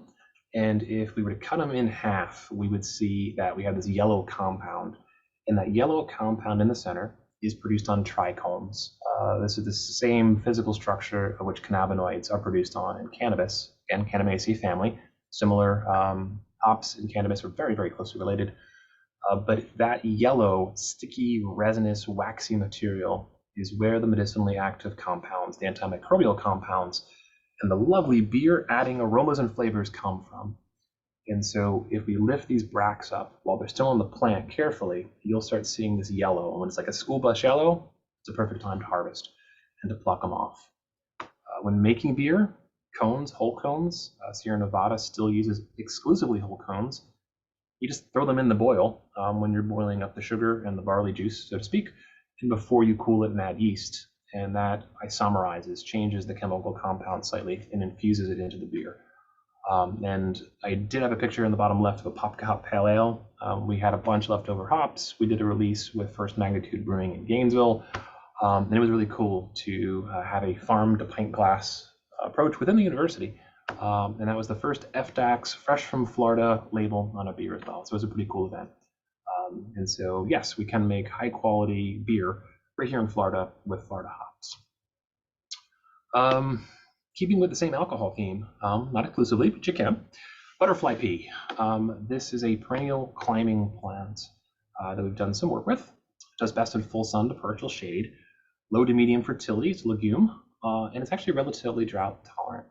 And if we were to cut them in half, we would see that we have this yellow compound. And that yellow compound in the center is produced on trichomes. This is the same physical structure of which cannabinoids are produced on in cannabis, and Cannabinaceae family. Similar hops and cannabis are very, very closely related. But that yellow, sticky, resinous, waxy material is where the medicinally active compounds, the antimicrobial compounds, and the lovely beer-adding aromas and flavors come from. And so if we lift these bracts up while they're still on the plant carefully, you'll start seeing this yellow. And when it's like a school bus yellow, it's a perfect time to harvest and to pluck them off. When making beer, cones, whole cones, Sierra Nevada still uses exclusively whole cones. You just throw them in the boil when you're boiling up the sugar and the barley juice, so to speak, and before you cool it and add yeast. And that isomerizes, changes the chemical compound slightly, and infuses it into the beer. And I did have a picture in the bottom left of a Popka Hop Pale Ale. We had a bunch leftover hops. We did a release with First Magnitude Brewing in Gainesville. And it was really cool to have a farm to pint glass approach within the university. And that was the first FDAX, fresh from Florida label on a beer as well. So it was a pretty cool event. And so, yes, we can make high quality beer right here in Florida with Florida hops. Keeping with the same alcohol theme, not exclusively, but you can. Butterfly pea. This is a perennial climbing plant that we've done some work with. It does best in full sun to partial shade. Low to medium fertility, it's a legume, and it's actually relatively drought tolerant.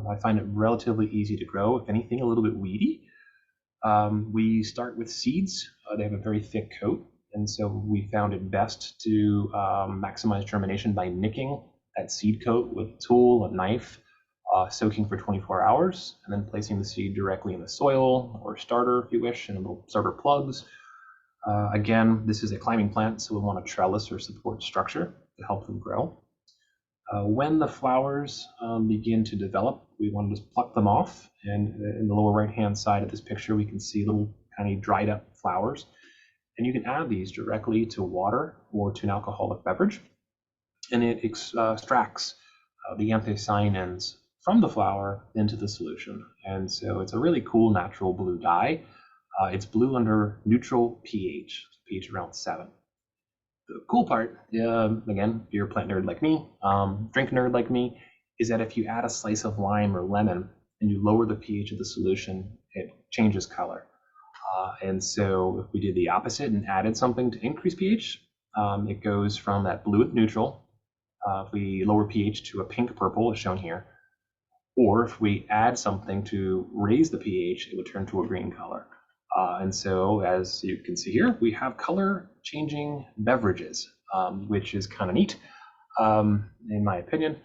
I find it relatively easy to grow, if anything, a little bit weedy. We start with seeds. They have a very thick coat, and so we found it best to maximize germination by nicking that seed coat with a tool, a knife, soaking for 24 hours, and then placing the seed directly in the soil or starter, if you wish, in little starter plugs. Again, this is a climbing plant, so we want a trellis or support structure to help them grow. When the flowers begin to develop, we want to just pluck them off. And in the lower right-hand side of this picture, we can see little kind of dried up flowers. And you can add these directly to water or to an alcoholic beverage. And it extracts the anthocyanins from the flower into the solution. And so it's a really cool natural blue dye. It's blue under neutral pH, pH around 7. The cool part, again, if you're a plant nerd like me, drink nerd like me, is that if you add a slice of lime or lemon and you lower the pH of the solution, it changes color. And so if we did the opposite and added something to increase pH, it goes from that blue with neutral. If we lower pH to a pink purple, as shown here, or if we add something to raise the pH, it would turn to a green color. And so, as you can see here, we have color-changing beverages, which is kind of neat, in my opinion.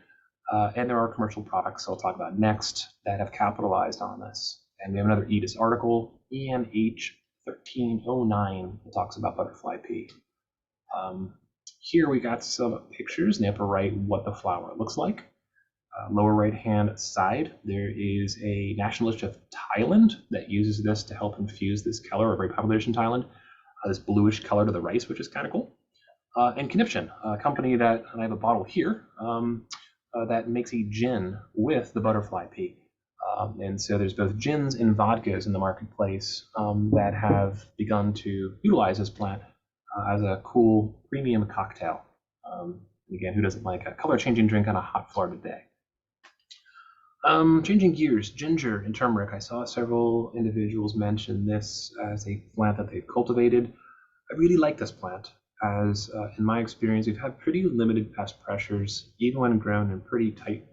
And there are commercial products I'll talk about next that have capitalized on this. And we have another EDIS article, ENH1309, that talks about butterfly pea. Here we got some pictures in the upper right what the flower looks like. Lower right-hand side, there is a nationalist of Thailand that uses this to help infuse this color, a very popular dish in Thailand, this bluish color to the rice, which is kind of cool. And Conniption, a company that, and I have a bottle here, that makes a gin with the butterfly pea. And so there's both gins and vodkas in the marketplace that have begun to utilize this plant as a cool premium cocktail. Again, who doesn't like a color-changing drink on a hot Florida day? Changing gears, ginger and turmeric. I saw several individuals mention this as a plant that they've cultivated. I really like this plant as, in my experience, we've had pretty limited pest pressures, even when grown in pretty tight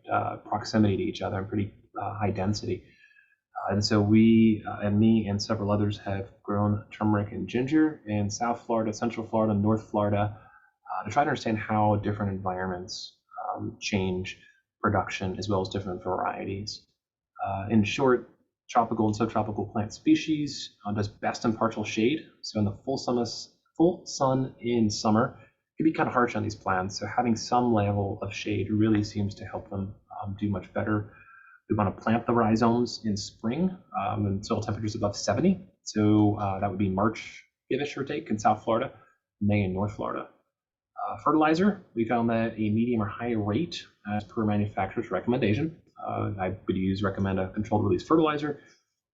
proximity to each other and pretty high density. And so we, and me and several others, have grown turmeric and ginger in South Florida, Central Florida, North Florida, to try to understand how different environments change production as well as different varieties. In short, tropical and subtropical plant species does best in partial shade. So in the full sun in summer, it can be kind of harsh on these plants. So having some level of shade really seems to help them do much better. We want to plant the rhizomes in spring when soil temperatures above 70. So that would be March, give or take, in South Florida, May in North Florida. Fertilizer, we found that a medium or high rate, as per manufacturer's recommendation. I would recommend a controlled release fertilizer,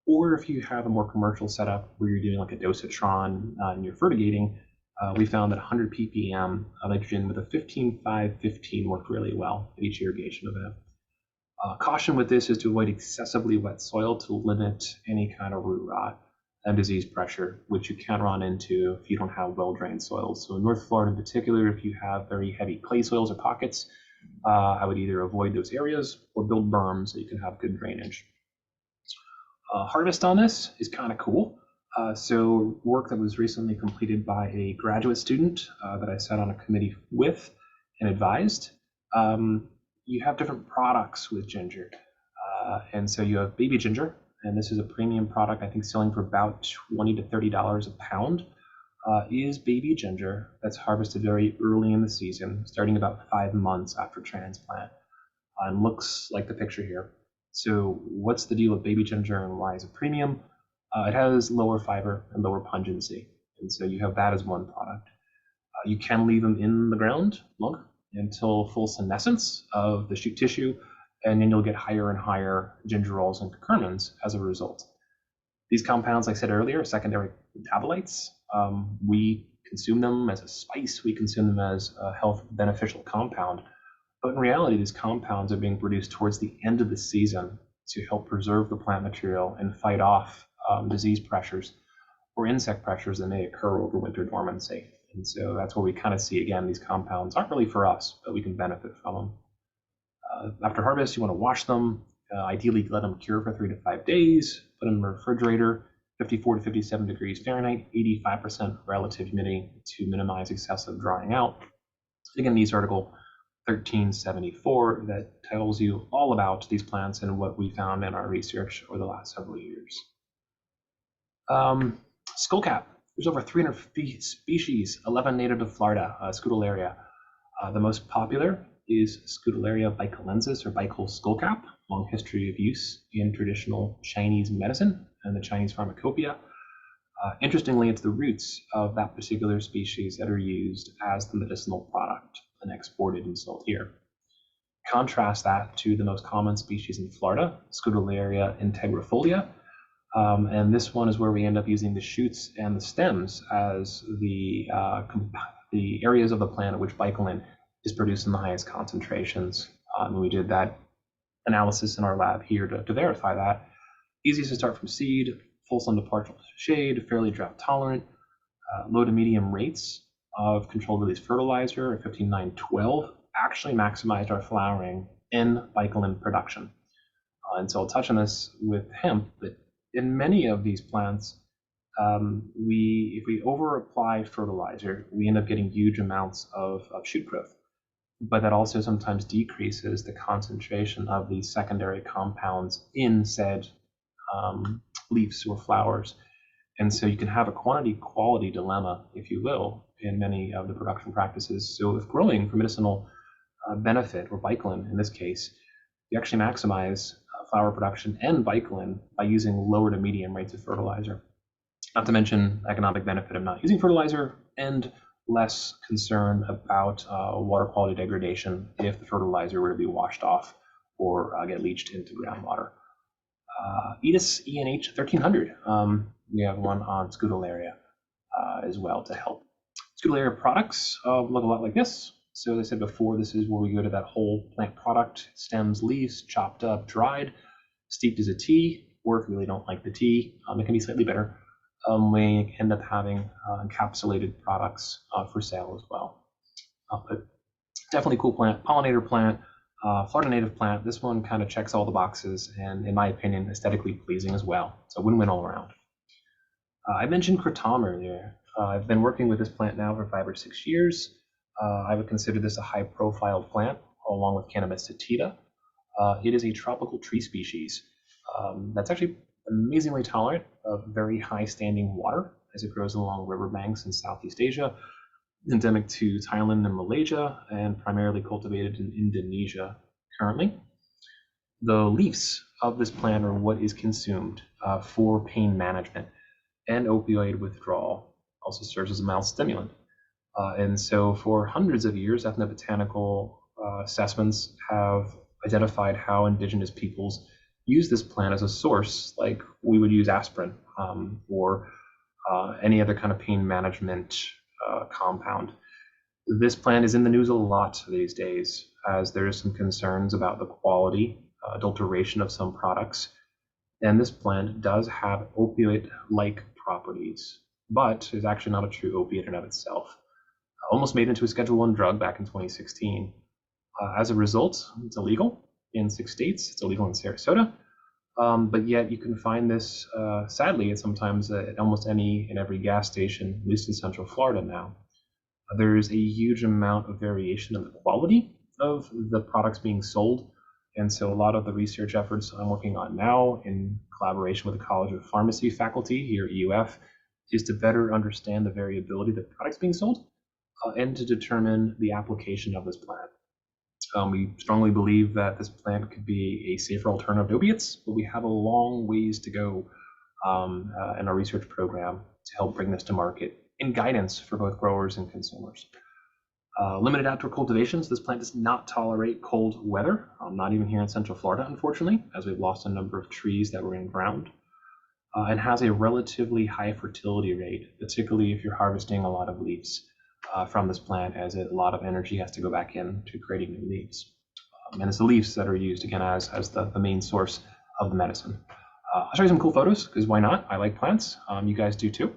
or if you have a more commercial setup where you're doing like a dosatron and you're fertigating, we found that 100 ppm of nitrogen with a 15-5-15 worked really well at each irrigation event. Caution with this is to avoid excessively wet soil to limit any kind of root rot and disease pressure, which you can run into if you don't have well-drained soils. So in North Florida in particular, if you have very heavy clay soils or pockets, I would either avoid those areas or build berms so you can have good drainage. Harvest on this is kind of cool. So work that was recently completed by a graduate student that I sat on a committee with and advised. You have different products with ginger. And so you have baby ginger, and this is a premium product, I think selling for about $20 to $30 a pound, is baby ginger that's harvested very early in the season, starting about 5 months after transplant, and looks like the picture here. So what's the deal with baby ginger and why is it premium? It has lower fiber and lower pungency, and so you have that as one product. You can leave them in the ground longer until full senescence of the shoot tissue, and then you'll get higher and higher gingerols and curcumins as a result. These compounds, like I said earlier, are secondary metabolites. We consume them as a spice, we consume them as a health beneficial compound, but in reality, these compounds are being produced towards the end of the season to help preserve the plant material and fight off disease pressures or insect pressures that may occur over winter dormancy. And so that's where we kind of see, again, these compounds aren't really for us, but we can benefit from them. After harvest, you want to wash them, ideally let them cure for 3 to 5 days, put them in the refrigerator, 54 to 57 degrees Fahrenheit, 85% relative humidity to minimize excessive drying out. Again, in this article, 1374 that tells you all about these plants and what we found in our research over the last several years. Skullcap. There's over 300 species, 11 native to Florida, Scutellaria. The most popular is Scutellaria bicolensis or Bicol skullcap, long history of use in traditional Chinese medicine and the Chinese pharmacopoeia. Interestingly, it's the roots of that particular species that are used as the medicinal product and exported and sold here. Contrast that to the most common species in Florida, Scutellaria integrifolia. And this one is where we end up using the shoots and the stems as the areas of the plant at which bicolin is produced in the highest concentrations. And we did that analysis in our lab here to verify that. Easiest to start from seed, full sun to partial shade, fairly drought tolerant, low to medium rates of controlled release fertilizer at 15.912 actually maximized our flowering and bicolin production. And so I'll touch on this with hemp, but in many of these plants, if we over apply fertilizer, we end up getting huge amounts of shoot growth. But that also sometimes decreases the concentration of these secondary compounds in said leaves or flowers. And so you can have a quantity-quality dilemma, if you will, in many of the production practices. So if growing for medicinal benefit, or bicolin in this case, you actually maximize flower production and bicolin by using lower to medium rates of fertilizer. Not to mention economic benefit of not using fertilizer and less concern about water quality degradation if the fertilizer were to be washed off or get leached into groundwater. ETS ENH 1300. We have one on Scutellaria as well to help. Scutellaria products look a lot like this. So as I said before, this is where we go to that whole plant product, stems, leaves, chopped up, dried, steeped as a tea, or if you really don't like the tea, it can be slightly bitter. We end up having encapsulated products for sale as well. But definitely cool plant, pollinator plant, Florida native plant. This one kind of checks all the boxes and, in my opinion, aesthetically pleasing as well. So win-win all around. I mentioned Kratom earlier. I've been working with this plant now for 5 or 6 years. I would consider this a high-profile plant, along with Cannabis sativa. It is a tropical tree species that's actually amazingly tolerant of very high-standing water as it grows along riverbanks in Southeast Asia, endemic to Thailand and Malaysia, and primarily cultivated in Indonesia currently. The leaves of this plant are what is consumed for pain management and opioid withdrawal. Also serves as a mild stimulant. And so for hundreds of years, ethnobotanical assessments have identified how indigenous peoples use this plant as a source, like we would use aspirin or any other kind of pain management compound. This plant is in the news a lot these days, as there is some concerns about the quality, adulteration of some products. And this plant does have opioid-like properties, but is actually not a true opiate in and of itself. Almost made into a Schedule I drug back in 2016. As a result, it's illegal in 6 states. It's illegal in Sarasota. But yet you can find this, sadly, sometimes at almost any and every gas station, at least in Central Florida now. There's a huge amount of variation in the quality of the products being sold. And so a lot of the research efforts I'm working on now in collaboration with the College of Pharmacy faculty here at UF is to better understand the variability of the products being sold and to determine the application of this plant. We strongly believe that this plant could be a safer alternative to opiates, but we have a long ways to go in our research program to help bring this to market in guidance for both growers and consumers. Limited outdoor cultivations. This plant does not tolerate cold weather, not even here in Central Florida, unfortunately, as we've lost a number of trees that were in ground, and has a relatively high fertility rate, particularly if you're harvesting a lot of leaves from this plant, as a lot of energy has to go back into creating new leaves. And it's the leaves that are used, again, as the main source of the medicine. I'll show you some cool photos, because why not? I like plants. You guys do too.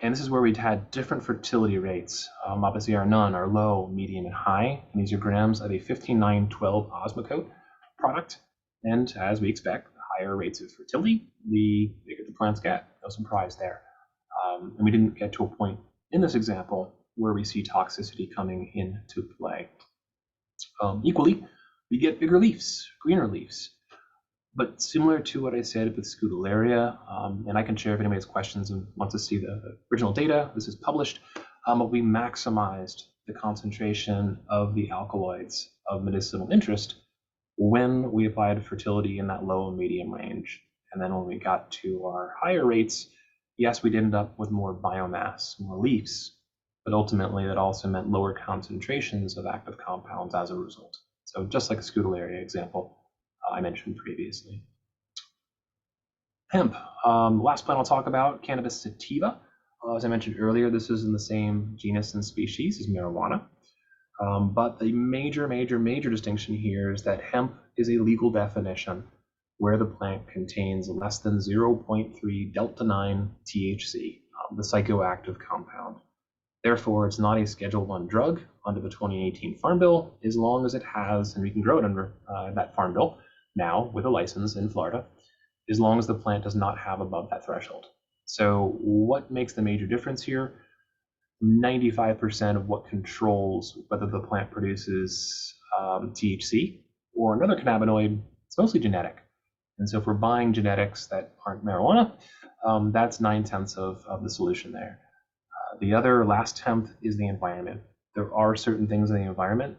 And this is where we'd had different fertility rates. Obviously, our none are low, medium, and high. And these are grams of a 15.912 osmocote product. And as we expect, the higher rates of fertility, the bigger the plants get. No surprise there. And we didn't get to a point in this example where we see toxicity coming into play. Equally, we get bigger leaves, greener leaves. But similar to what I said with Scutellaria, and I can share if anybody has questions and wants to see the original data, this is published, but we maximized the concentration of the alkaloids of medicinal interest when we applied fertility in that low and medium range. And then when we got to our higher rates, yes, we'd end up with more biomass, more leaves, but ultimately that also meant lower concentrations of active compounds as a result. So just like a Scutellaria example I mentioned previously. Hemp, last plant I'll talk about, Cannabis sativa. As I mentioned earlier, this is in the same genus and species as marijuana. But the major distinction here is that hemp is a legal definition where the plant contains less than 0.3 delta 9 THC, the psychoactive compound. Therefore, it's not a Schedule 1 drug under the 2018 Farm Bill, as long as it has, and we can grow it under that Farm Bill now with a license in Florida, as long as the plant does not have above that threshold. So what makes the major difference here? 95% of what controls whether the plant produces THC or another cannabinoid, it's mostly genetic. And so if we're buying genetics that aren't marijuana, that's 9/10 of the solution there. The other last tenth is the environment. There are certain things in the environment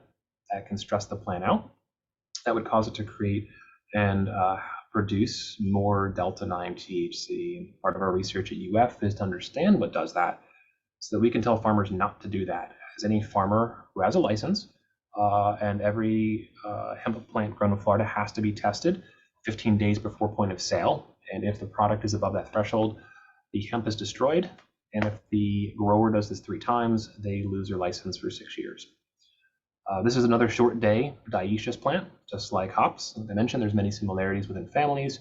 that can stress the plant out that would cause it to create and produce more delta 9 THC. Part of our research at UF is to understand what does that so that we can tell farmers not to do that. As any farmer who has a license, and every hemp plant grown in Florida has to be tested 15 days before point of sale. And if the product is above that threshold, the hemp is destroyed. And if the grower does this 3 times, they lose their license for 6 years. This is another short day dioecious plant, just like hops. As I mentioned, there's many similarities within families.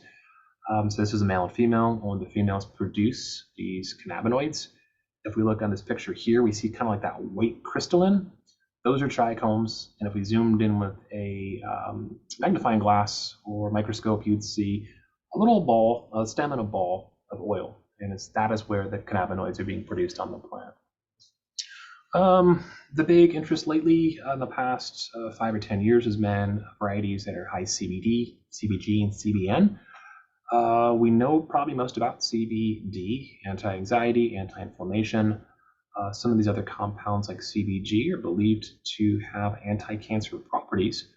So this is a male and female. Only the females produce these cannabinoids. If we look on this picture here, we see kind of like that white crystalline. Those are trichomes. And if we zoomed in with a magnifying glass or microscope, you'd see a little ball, a stem and a ball of oil. And that is where the cannabinoids are being produced on the plant. The big interest lately in the past 5 or 10 years has been varieties that are high CBD, CBG, and CBN. We know probably most about CBD, anti-anxiety, anti-inflammation. Some of these other compounds like CBG are believed to have anti-cancer properties,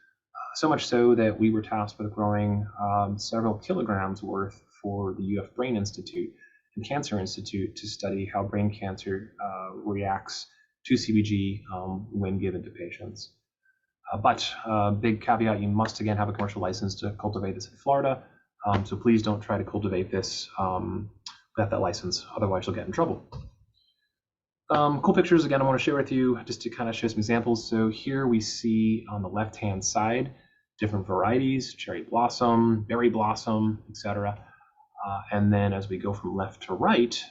so much so that we were tasked with growing several kilograms worth for the UF Brain Institute and Cancer Institute to study how brain cancer reacts to CBG when given to patients. But big caveat, you must again have a commercial license to cultivate this in Florida. So please don't try to cultivate this without that license, otherwise you'll get in trouble. Cool pictures again I want to share with you just to kind of show some examples. So here we see on the left-hand side different varieties, cherry blossom, berry blossom, etc. And then as we go from left to right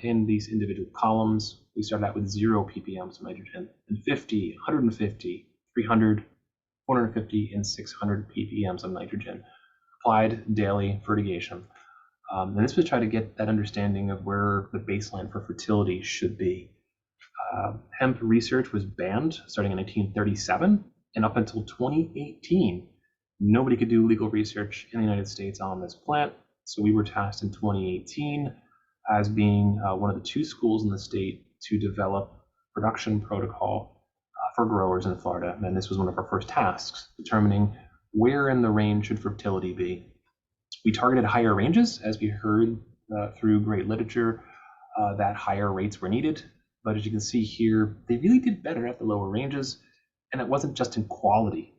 in these individual columns, we start out with 0 ppm of nitrogen, and 50, 150, 300, 450, and 600 ppm of nitrogen applied daily fertigation. And this was try to get that understanding of where the baseline for fertility should be. Hemp research was banned starting in 1937, and up until 2018, nobody could do legal research in the United States on this plant. So we were tasked in 2018 as being one of the 2 schools in the state to develop production protocol for growers in Florida. And this was one of our first tasks, determining where in the range should fertility be. We targeted higher ranges, as we heard through great literature, that higher rates were needed. But as you can see here, they really did better at the lower ranges, and it wasn't just in quality.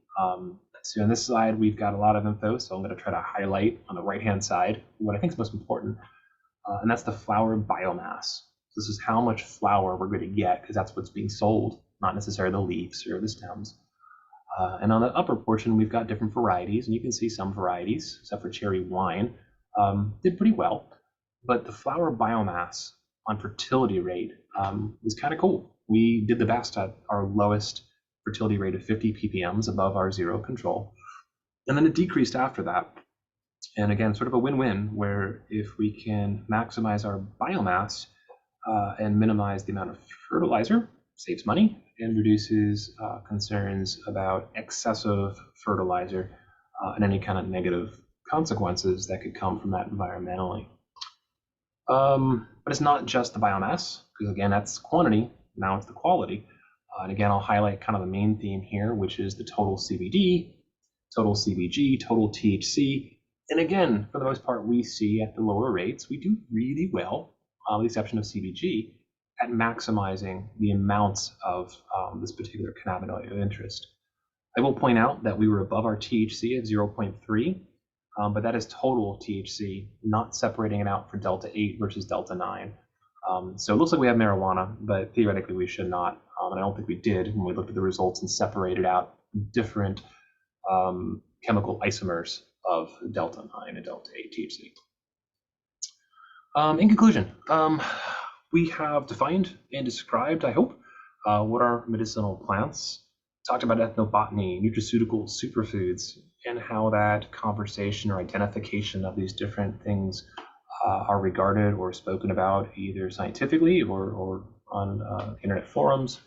So on this slide, we've got a lot of info, so I'm going to try to highlight on the right-hand side what I think is most important, and that's the flower biomass. This is how much flower we're going to get, because that's what's being sold, not necessarily the leaves or the stems. And on the upper portion, we've got different varieties, and you can see some varieties, except for cherry wine, did pretty well. But the flower biomass on fertility rate was kind of cool. We did the best at our lowest fertility rate of 50 ppm above our 0 control. And then it decreased after that. And again, sort of a win-win, where if we can maximize our biomass and minimize the amount of fertilizer, saves money and reduces concerns about excessive fertilizer and any kind of negative consequences that could come from that environmentally. But it's not just the biomass, because again, that's quantity. Now it's the quality. And again, I'll highlight kind of the main theme here, which is the total CBD, total CBG, total THC. And again, for the most part, we see at the lower rates, we do really well, with the exception of CBG, at maximizing the amounts of this particular cannabinoid of interest. I will point out that we were above our THC at 0.3, but that is total THC, not separating it out for Delta 8 versus Delta 9. So it looks like we have marijuana, but theoretically we should not. And I don't think we did when we looked at the results and separated out different chemical isomers of Delta 9 and Delta 8 THC. In conclusion, we have defined and described, I hope, what are medicinal plants, talked about ethnobotany, nutraceuticals, superfoods, and how that conversation or identification of these different things are regarded or spoken about either scientifically or on internet forums.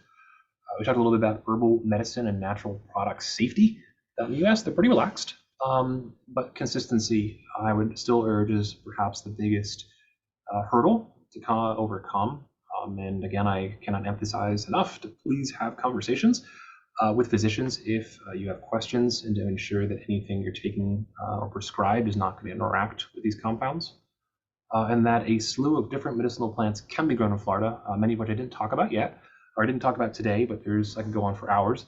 We talked a little bit about herbal medicine and natural product safety. In the US, they're pretty relaxed, but consistency, I would still urge, is perhaps the biggest hurdle to overcome. And again, I cannot emphasize enough to please have conversations with physicians if you have questions, and to ensure that anything you're taking or prescribed is not going to interact with these compounds. And that a slew of different medicinal plants can be grown in Florida, many of which I didn't talk about yet, or I didn't talk about today, but I could go on for hours.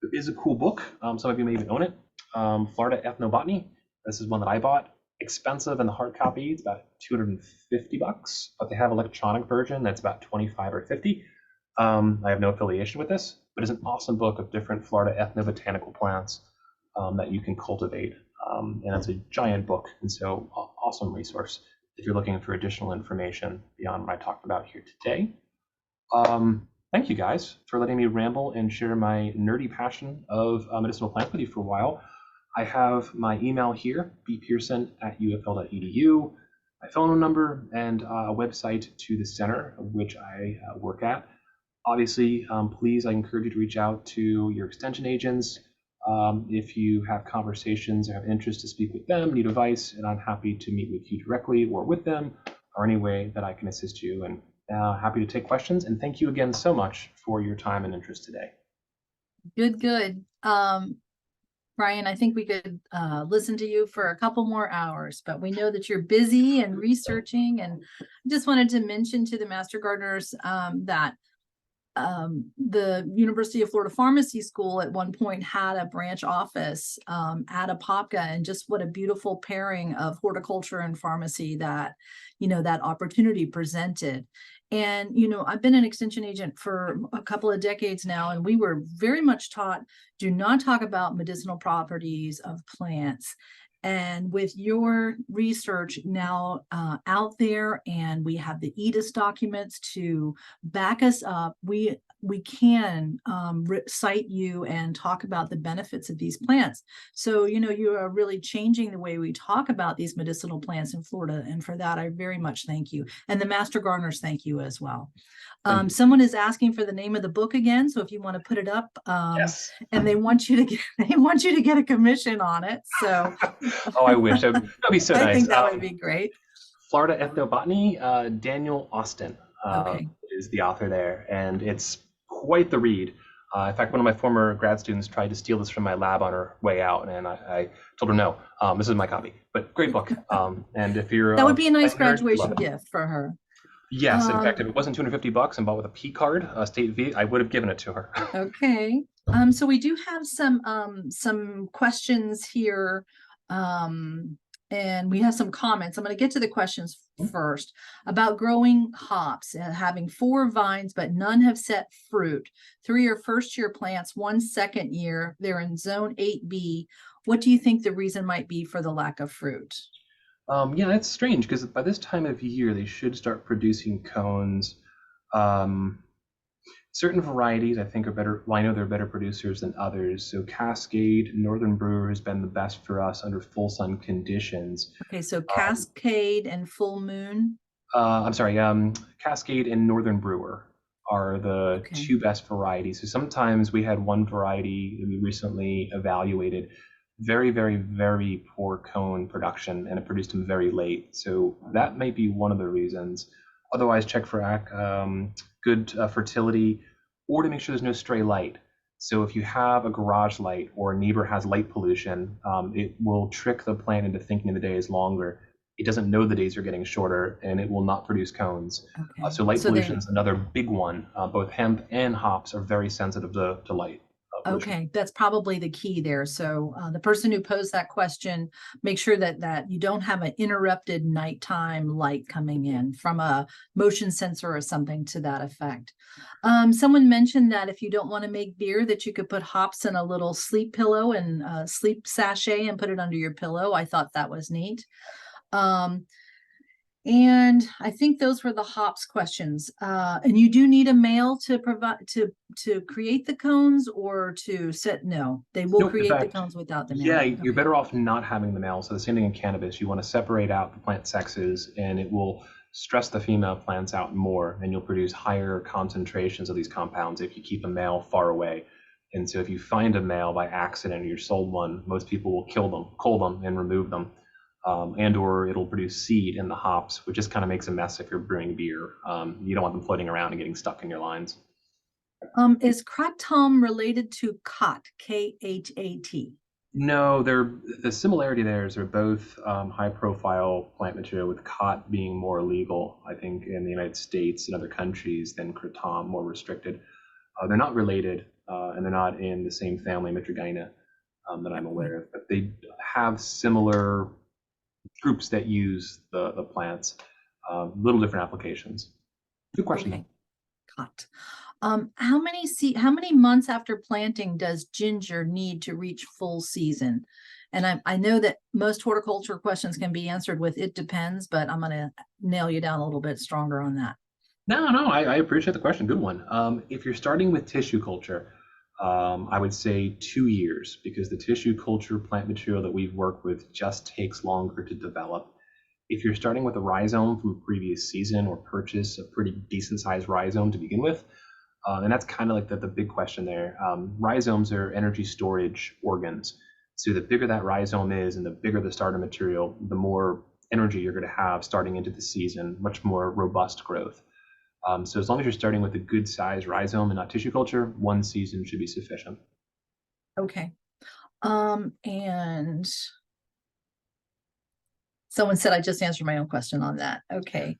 There is a cool book. Some of you may even own it. Florida Ethnobotany. This is one that I bought. Expensive in the hard copy. It's about $250, but they have an electronic version that's about 25 or 50. I have no affiliation with this, but it's an awesome book of different Florida ethnobotanical plants that you can cultivate. And it's a giant book, and so awesome resource if you're looking for additional information beyond what I talked about here today. Thank you guys for letting me ramble and share my nerdy passion of medicinal plants with you for a while. I have my email here, bpearson@ufl.edu, my phone number, and a website to the center of which I work at. Obviously, please, I encourage you to reach out to your extension agents if you have conversations or have interest to speak with them, need advice, and I'm happy to meet with you directly or with them, or any way that I can assist you. And happy to take questions. And thank you again so much for your time and interest today. Good. Brian, I think we could listen to you for a couple more hours, but we know that you're busy and researching. And I just wanted to mention to the Master Gardeners that the University of Florida Pharmacy School at one point had a branch office at Apopka, and just what a beautiful pairing of horticulture and pharmacy that, that opportunity presented. And, I've been an extension agent for a couple of decades now, and we were very much taught, do not talk about medicinal properties of plants. And with your research now out there, and we have the EDIS documents to back us up, we can cite you and talk about the benefits of these plants. So, you are really changing the way we talk about these medicinal plants in Florida. And for that, I very much thank you. And the Master Gardeners thank you as well. Someone is asking for the name of the book again, so if you want to put it up, yes. And they want you to get a commission on it. So, oh, I wish that'd be so nice. I think that would be great. Florida Ethnobotany, Daniel Austin is the author there, and it's quite the read. In fact, one of my former grad students tried to steal this from my lab on her way out, and I told her no. This is my copy, but great book. And if you're that would be a nice graduation gift for her. Yes, in fact, if it wasn't $250 and bought with a P card, state V, I would have given it to her. Okay. So we do have some questions here, and we have some comments. I'm going to get to the questions first about growing hops and having 4 vines, but none have set fruit. 3 are first-year plants, 1 second year. They're in zone 8B. What do you think the reason might be for the lack of fruit? Yeah, that's strange, because by this time of year, they should start producing cones. Certain varieties, I think, are better. Well, I know they're better producers than others. So Cascade, Northern Brewer has been the best for us under full sun conditions. Okay, so Cascade and Full Moon. I'm sorry, Cascade and Northern Brewer. are the Okay. two best varieties. So sometimes we had one variety that we recently evaluated, very, very, very poor cone production, and it produced them very late. So that might be one of the reasons. Otherwise, check for good fertility, or to make sure there's no stray light. So if you have a garage light or a neighbor has light pollution, it will trick the plant into thinking the day is longer. It doesn't know the days are getting shorter, and it will not produce cones. Okay. So light So pollution they, is another big one. Both hemp and hops are very sensitive to light pollution. okay, that's probably the key there. So the person who posed that question, make sure that you don't have an interrupted nighttime light coming in from a motion sensor or something to that effect. Someone mentioned that if you don't want to make beer, that you could put hops in a little sleep pillow and sleep sachet and put it under your pillow. I thought that was neat. Um, And I think those were the hops questions. And you do need a male to provide to create the cones or to set, no, they will Nope. In create the fact, cones without the yeah, male. you're Okay. better off not having the male. So the same thing in cannabis. You want to separate out the plant sexes, and it will stress the female plants out more, and you'll produce higher concentrations of these compounds if you keep a male far away. And so if you find a male by accident or you sold one, most people will kill them, cull them, and remove them. And or it'll produce seed in the hops, which just kind of makes a mess if you're brewing beer. You don't want them floating around and getting stuck in your lines. Is kratom related to khat, Khat? No, the similarity there is they're both high-profile plant material, with cot being more legal, I think, in the United States and other countries than kratom, more restricted. They're not related, and they're not in the same family, Mitragyna, that I'm Okay. aware of, but they have similar groups that use the plants, little different applications. Good question, though. Okay. Khat. How many months after planting does ginger need to reach full season? And I know that most horticulture questions can be answered with it depends, but I'm gonna nail you down a little bit stronger on that. No, no, I appreciate the question. Good one. If you're starting with tissue culture, I would say 2 years, because the tissue culture plant material that we've worked with just takes longer to develop. If you're starting with a rhizome from a previous season or purchase a pretty decent sized rhizome to begin with, and that's kind of like the big question there. Rhizomes are energy storage organs. So the bigger that rhizome is and the bigger the starter material, the more energy you're going to have starting into the season, much more robust growth. So as long as you're starting with a good size rhizome and not tissue culture, one season should be sufficient. Okay. And someone said I just answered my own question on that. Okay.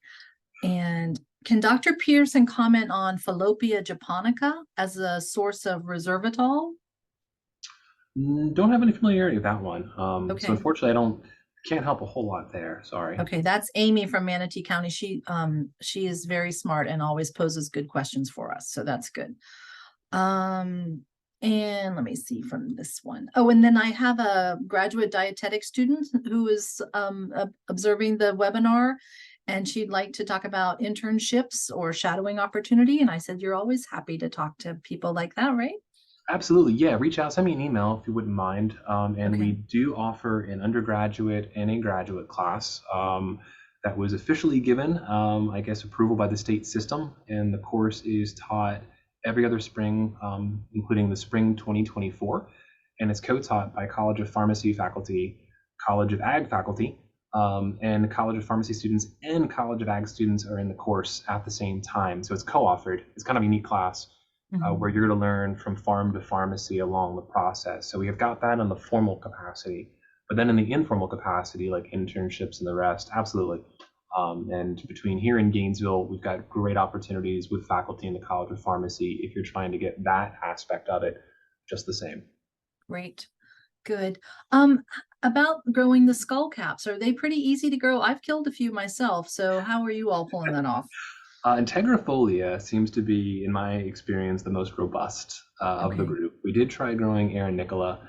And can Dr. Pearson comment on Fallopian japonica as a source of resveratrol? Don't have any familiarity with that one. So Okay. unfortunately, can't help a whole lot there. Sorry. Okay, that's Amy from Manatee County. She is very smart and always poses good questions for us, so that's good. Um, and let me see from this one. Oh, and then I have a graduate dietetic student who is observing the webinar, and she'd like to talk about internships or shadowing opportunity. And I said, you're always happy to talk to people like that, right? Absolutely. Yeah. Reach out, send me an email if you wouldn't mind. And we Okay. do offer an undergraduate and a graduate class that was officially given, I guess, approval by the state system. And the course is taught every other spring, including the spring 2024. And it's co-taught by College of Pharmacy faculty, College of Ag faculty, and the College of Pharmacy students and College of Ag students are in the course at the same time. So it's co-authored. It's kind of a unique class where Mhm. you're going to learn from farm to pharmacy along the process. So we have got that in the formal capacity, but then in the informal capacity, like internships and the rest, absolutely. And between here in Gainesville, we've got great opportunities with faculty in the College of Pharmacy if you're trying to get that aspect of it just the same. Great. Good. Um, about growing the skull caps, are they pretty easy to grow? I've killed a few myself, so how are you all pulling that off? Integrifolia seems to be, in my experience, the most robust of the Okay. group. We did try growing Aaron Nicola,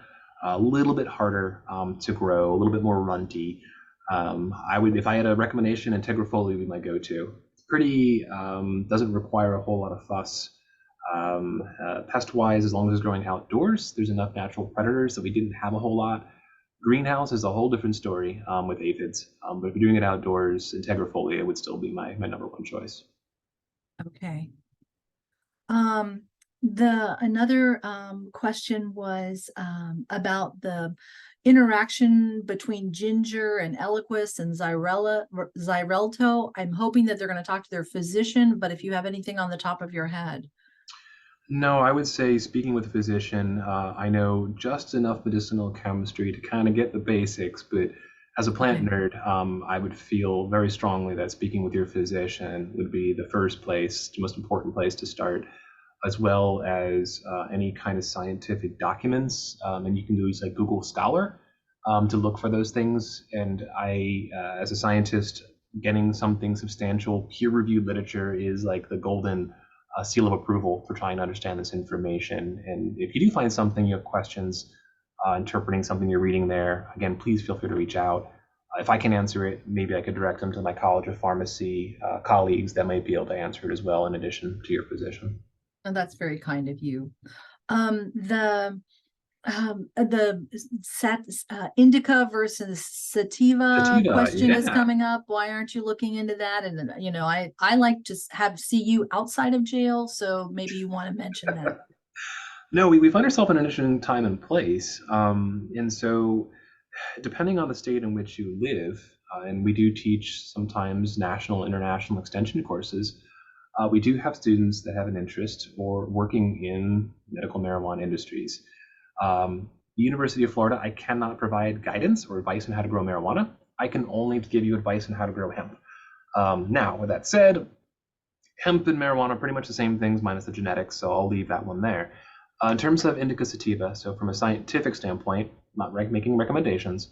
a little bit harder to grow, a little bit more runty. I would, if I had a recommendation, Integrifolia would be my go-to. It's pretty, doesn't require a whole lot of fuss. Pest-wise, as long as it's growing outdoors, there's enough natural predators that we didn't have a whole lot. Greenhouse is a whole different story with aphids, but if you're doing it outdoors, Integrifolia would still be my number one choice. Okay. The another question was about the interaction between ginger and eloquis and xylrelto. I'm hoping that they're going to talk to their physician, but if you have anything on the top of your head. No, I would say speaking with a physician, I know just enough medicinal chemistry to kind of get the basics, but as a plant Okay. nerd, I would feel very strongly that speaking with your physician would be the first place, the most important place to start, as well as any kind of scientific documents. And you can use like Google Scholar to look for those things. And as a scientist, getting something substantial, peer-reviewed literature is like the golden seal of approval for trying to understand this information. And if you do find something you have questions interpreting something you're reading there, again, please feel free to reach out. If I can answer it, maybe I could direct them to my College of Pharmacy colleagues that might be able to answer it as well, in addition to your physician. And that's very kind of you. The indica versus sativa Sativa, question is yeah. coming up. Why aren't you looking into that? And you know, I like to have see you outside of jail, so maybe you want to mention that. No, we find ourselves in an interesting time and place. And so, depending on the state in which you live, and we do teach sometimes national, international extension courses, we do have students that have an interest or working in medical marijuana industries. The University of Florida, I cannot provide guidance or advice on how to grow marijuana. I can only give you advice on how to grow hemp. Now, with that said, hemp and marijuana are pretty much the same things minus the genetics, so I'll leave that one there. In terms of indica sativa, so from a scientific standpoint, not making recommendations,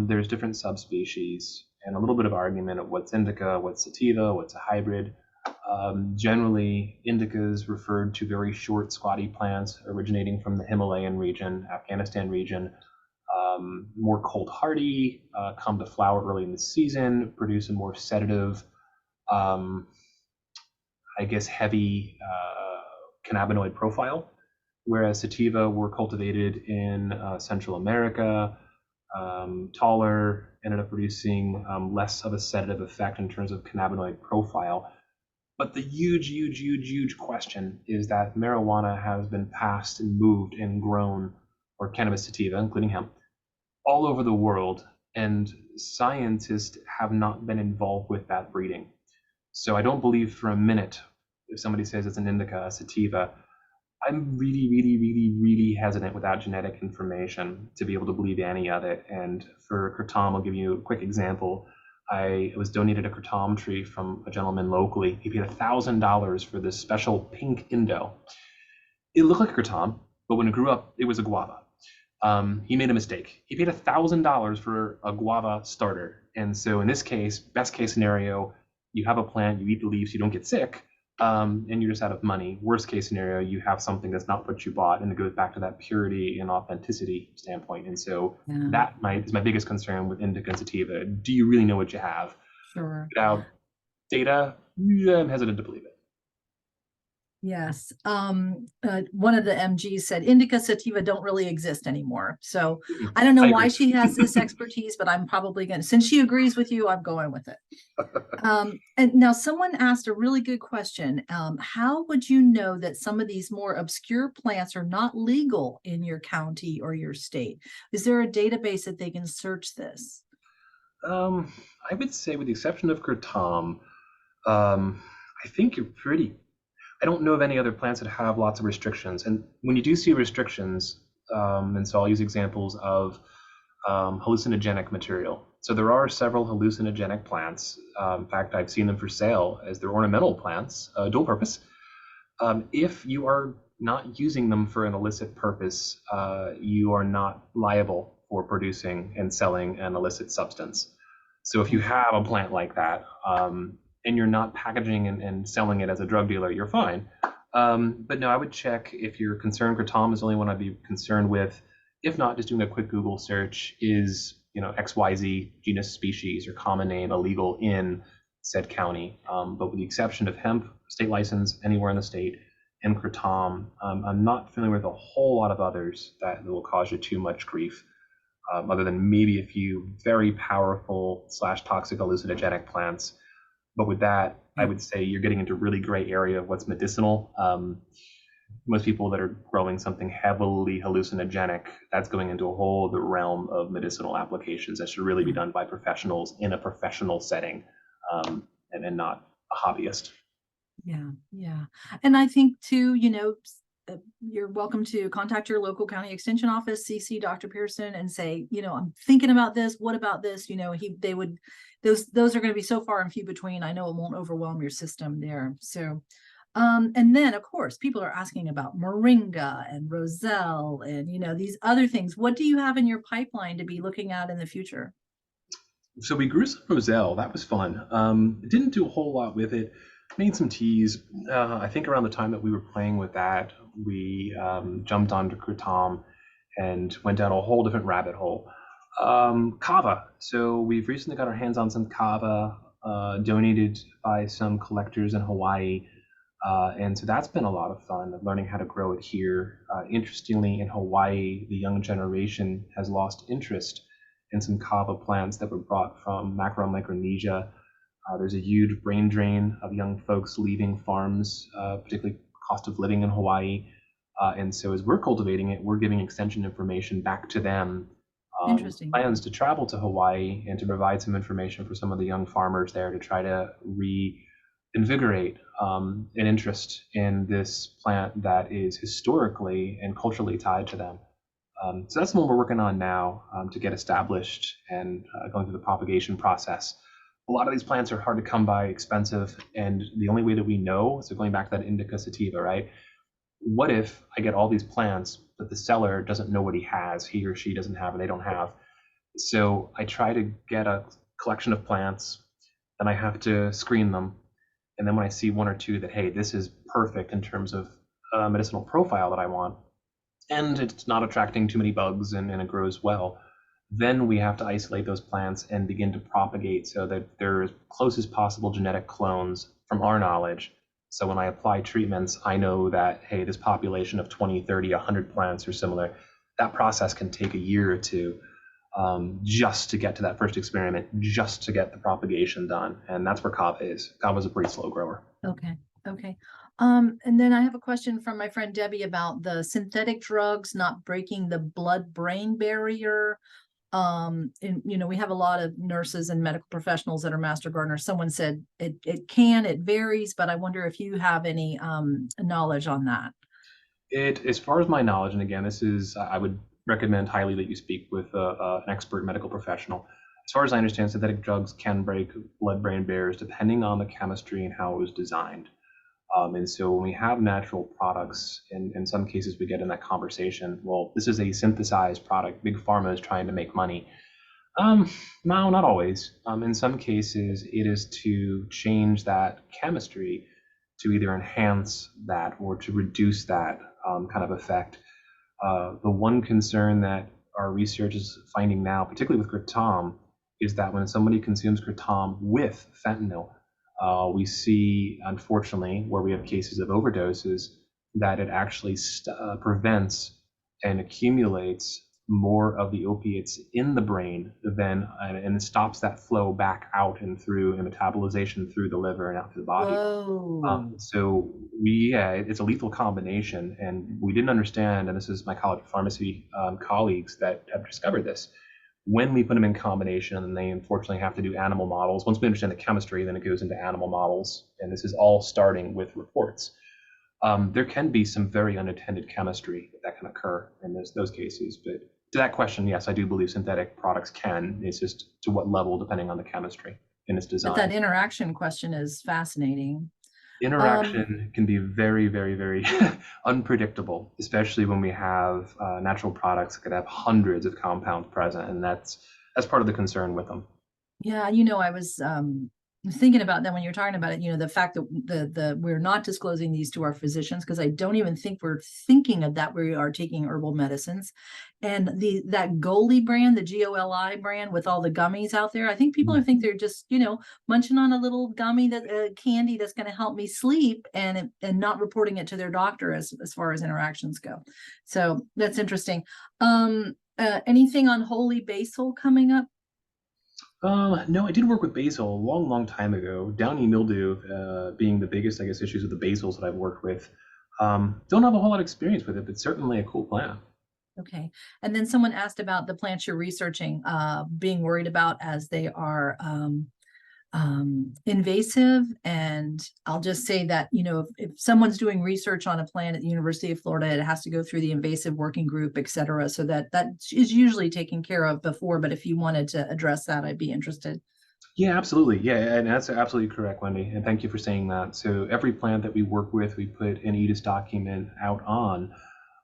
there's different subspecies and a little bit of argument of what's indica, what's sativa, what's a hybrid. Generally, indica is referred to very short, squatty plants originating from the Himalayan region, Afghanistan region, more cold hardy, come to flower early in the season, produce a more sedative, um, I guess, heavy cannabinoid profile, whereas sativa were cultivated in Central America, taller, ended up producing less of a sedative effect in terms of cannabinoid profile. But the huge question is that marijuana has been passed and moved and grown, or cannabis sativa, including hemp, all over the world, and scientists have not been involved with that breeding. So I don't believe for a minute if somebody says it's an indica, a sativa. I'm really hesitant without genetic information to be able to believe any of it. And for Kratom, I'll give you a quick example. I was donated a Kratom tree from a gentleman locally. He paid $1,000 for this special pink Indo. It looked like a Kratom, but when it grew up, it was a guava. He made a mistake. He paid $1,000 for a guava starter. And so in this case, best case scenario, you have a plant, you eat the leaves, you don't get sick, and you're just out of money. Worst case scenario, you have something that's not what you bought, and it goes back to that purity and authenticity standpoint. And so Yeah, that is my biggest concern with indica and sativa. Do you really know what you have? sure. Without data, yeah, I'm hesitant to believe it. Yes. One of the MGs said indica sativa don't really exist anymore. So I don't know I why agree. she has this expertise, but I'm probably going to, since she agrees with you, I'm going with it. And now someone asked a really good question. How would you know that some of these more obscure plants are not legal in your county or your state? Is there a database that they can search this? Um, I would say, with the exception of Kratom, um, I think you're pretty. I don't know of any other plants that have lots of restrictions. And when you do see restrictions, and so I'll use examples of hallucinogenic material. So there are several hallucinogenic plants. In fact, I've seen them for sale as they're ornamental plants, dual purpose. If you are not using them for an illicit purpose, you are not liable for producing and selling an illicit substance. So if you have a plant like that, and you're not packaging and selling it as a drug dealer, you're fine. But no, I would check if you're concerned. Kratom is the only one I'd be concerned with. If not, just doing a quick Google search is, XYZ genus, species, or common name illegal in said county. But with the exception of hemp, state license anywhere in the state, and Kratom, I'm not familiar with a whole lot of others that will cause you too much grief, other than maybe a few very powerful slash toxic hallucinogenic plants. But with that, I Yeah. would say you're getting into really gray area of what's medicinal. Most people that are growing something heavily hallucinogenic, that's going into a whole other realm of medicinal applications that should really be Yeah. done by professionals in a professional setting, and not a hobbyist. Yeah, yeah. And I think too, you're welcome to contact your local county extension office, CC Dr. Pearson, and say, I'm thinking about this. What about this? They would, those are going to be so far and few between. I know it won't overwhelm your system there. So, and then of course, people are asking about moringa and roselle and, these other things. What do you have in your pipeline to be looking at in the future? So we grew some roselle. That was fun. Didn't do a whole lot with it. Made some teas. I think around the time that we were playing with that, we jumped onto Kratom and went down a whole different rabbit hole. Kava. So we've recently got our hands on some kava, donated by some collectors in Hawaii. And so that's been a lot of fun, learning how to grow it here. Interestingly, in Hawaii, the young generation has lost interest in some kava plants that were brought from Macro Micronesia. There's a huge brain drain of young folks leaving farms, particularly cost of living in Hawaii. And so as we're cultivating it, we're giving extension information back to them, Interesting. plans to travel to Hawaii and to provide some information for some of the young farmers there to try to reinvigorate an interest in this plant that is historically and culturally tied to them. So that's the one we're working on now, to get established and going through the propagation process. A lot of these plants are hard to come by, expensive, and the only way that we know, so going back to that indica sativa, right? What if I get all these plants, but the seller doesn't know what he or she doesn't have, and they don't have? So I try to get a collection of plants, then I have to screen them, and then when I see one or two that, hey, this is perfect in terms of medicinal profile that I want, and it's not attracting too many bugs, and it grows well, then we have to isolate those plants and begin to propagate so that they're as close as possible genetic clones from our knowledge. So when I apply treatments, I know that, hey, this population of 20, 30, 100 plants are similar. That process can take a year or two, just to get to that first experiment, just to get the propagation done. And that's where kava is. Kava is a pretty slow grower. Okay, okay. And then I have a question from my friend Debbie about the synthetic drugs not breaking the blood-brain barrier. And we have a lot of nurses and medical professionals that are master gardeners. Someone said it varies, but I wonder if you have any knowledge on that. As far as my knowledge, and again, I would recommend highly that you speak with an expert medical professional. As far as I understand, synthetic drugs can break blood-brain barriers depending on the chemistry and how it was designed. And so when we have natural products, in some cases we get in that conversation, well, this is a synthesized product. Big pharma is trying to make money. No, not always. In some cases, it is to change that chemistry to either enhance that or to reduce that kind of effect. The one concern that our research is finding now, particularly with Kratom, is that when somebody consumes Kratom with fentanyl, we see, unfortunately, where we have cases of overdoses, that it actually prevents and accumulates more of the opiates in the brain than, and it stops that flow back out and through and metabolization through the liver and out to the body. Whoa. So yeah, it's a lethal combination, and we didn't understand, and this is my college of pharmacy colleagues that have discovered this. When we put them in combination, and they unfortunately have to do animal models. Once we understand the chemistry, then it goes into animal models, and this is all starting with reports. There can be some very unintended chemistry that can occur in those cases, but to that question, yes, I do believe synthetic products can. It's just to what level, depending on the chemistry and its But that design. interaction question is fascinating. Um, Interaction can be very, very, very unpredictable, especially when we have natural products that could have hundreds of compounds present, and that's part of the concern with them. Yeah, I was thinking about that when you're talking about it, the fact that the we're not disclosing these to our physicians, because I don't even think we're thinking of that. We are taking herbal medicines. And that Goli brand, the Goli brand with all the gummies out there, I think people Mhm. think they're just, munching on a little gummy candy that's going to help me sleep, and not reporting it to their doctor as far as interactions go. So that's interesting. Anything on holy basil coming up? No, I did work with basil a long, long time ago. Downy mildew being the biggest, I guess, issues with the basils that I've worked with. Don't have a whole lot of experience with it, but certainly a cool plant. Okay. And then someone asked about the plants you're researching, being worried about as they are invasive. And I'll just say that, you know, if someone's doing research on a plant at the University of Florida, it has to go through the invasive working group, et cetera. So that is usually taken care of before. But if you wanted to address that, I'd be interested. Yeah, absolutely. Yeah, and that's absolutely correct, Wendy. And thank you for saying that. So every plant that we work with, we put an EDIS document out on,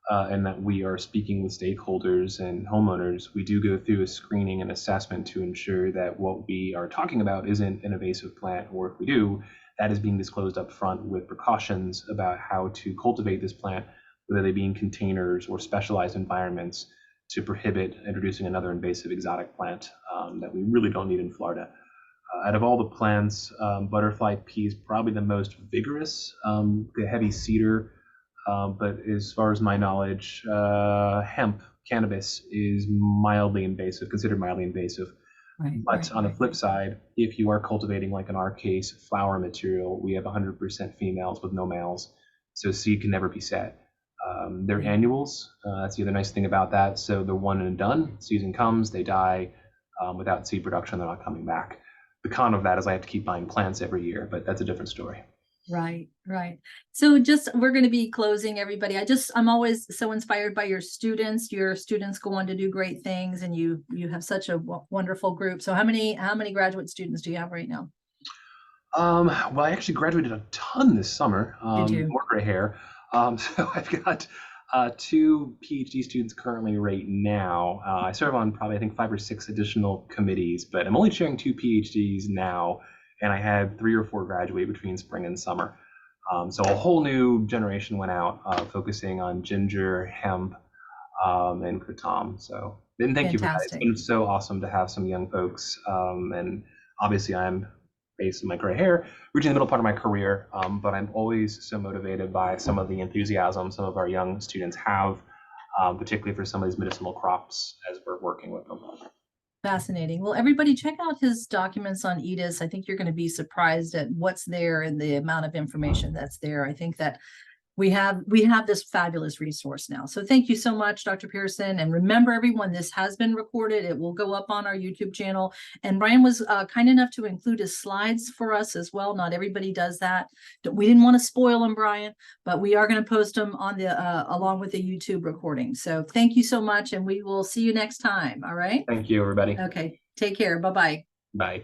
and that we are speaking with stakeholders and homeowners. We do go through a screening and assessment to ensure that what we are talking about isn't an invasive plant, or if we do, that is being disclosed up front with precautions about how to cultivate this plant, whether they be in containers or specialized environments to prohibit introducing another invasive exotic plant that we really don't need in Florida. Out of all the plants, butterfly pea is probably the most vigorous, the heavy cedar. But as far as my knowledge, hemp, cannabis is mildly invasive, considered mildly invasive. Right. But on the flip side, if you are cultivating, like in our case, flower material, we have 100% females with no males. So seed can never be set. They're annuals. That's the other nice thing about that. So they're one and done. Season comes, they die. Without seed production, they're not coming back. The con of that is I have to keep buying plants every year, but that's a different story. Right, right. So just we're going to be closing, everybody. I'm always so inspired by your students. Your students go on to do great things, and you have such a wonderful group. So how many graduate students do you have right now? Well, I actually graduated a ton this summer. Did you? More gray hair. So I've got two PhD students currently right now. I serve on probably, I think, 5 or 6 additional committees, but I'm only chairing 2 PhDs now, and I had 3 or 4 graduate between spring and summer. So a whole new generation went out focusing on ginger, hemp, and kratom. So, and thank you for that. It's Fantastic. been so awesome to have some young folks. And obviously, I'm based in my gray hair, reaching the middle part of my career. But I'm always so motivated by some of the enthusiasm some of our young students have, particularly for some of these medicinal crops as we're working with them. Fascinating. Well, everybody check out his documents on EDIS. I think you're going to be surprised at what's there and the amount of information that's there. I think that we have this fabulous resource now. So thank you so much, Dr. Pearson. And remember, everyone, this has been recorded. It will go up on our YouTube channel. And Brian was kind enough to include his slides for us as well. Not everybody does that. We didn't want to spoil them, Brian, but we are going to post them on the along with the YouTube recording. So thank you so much, and we will see you next time. All right. Thank you, everybody. Okay. Take care. Bye-bye. Bye.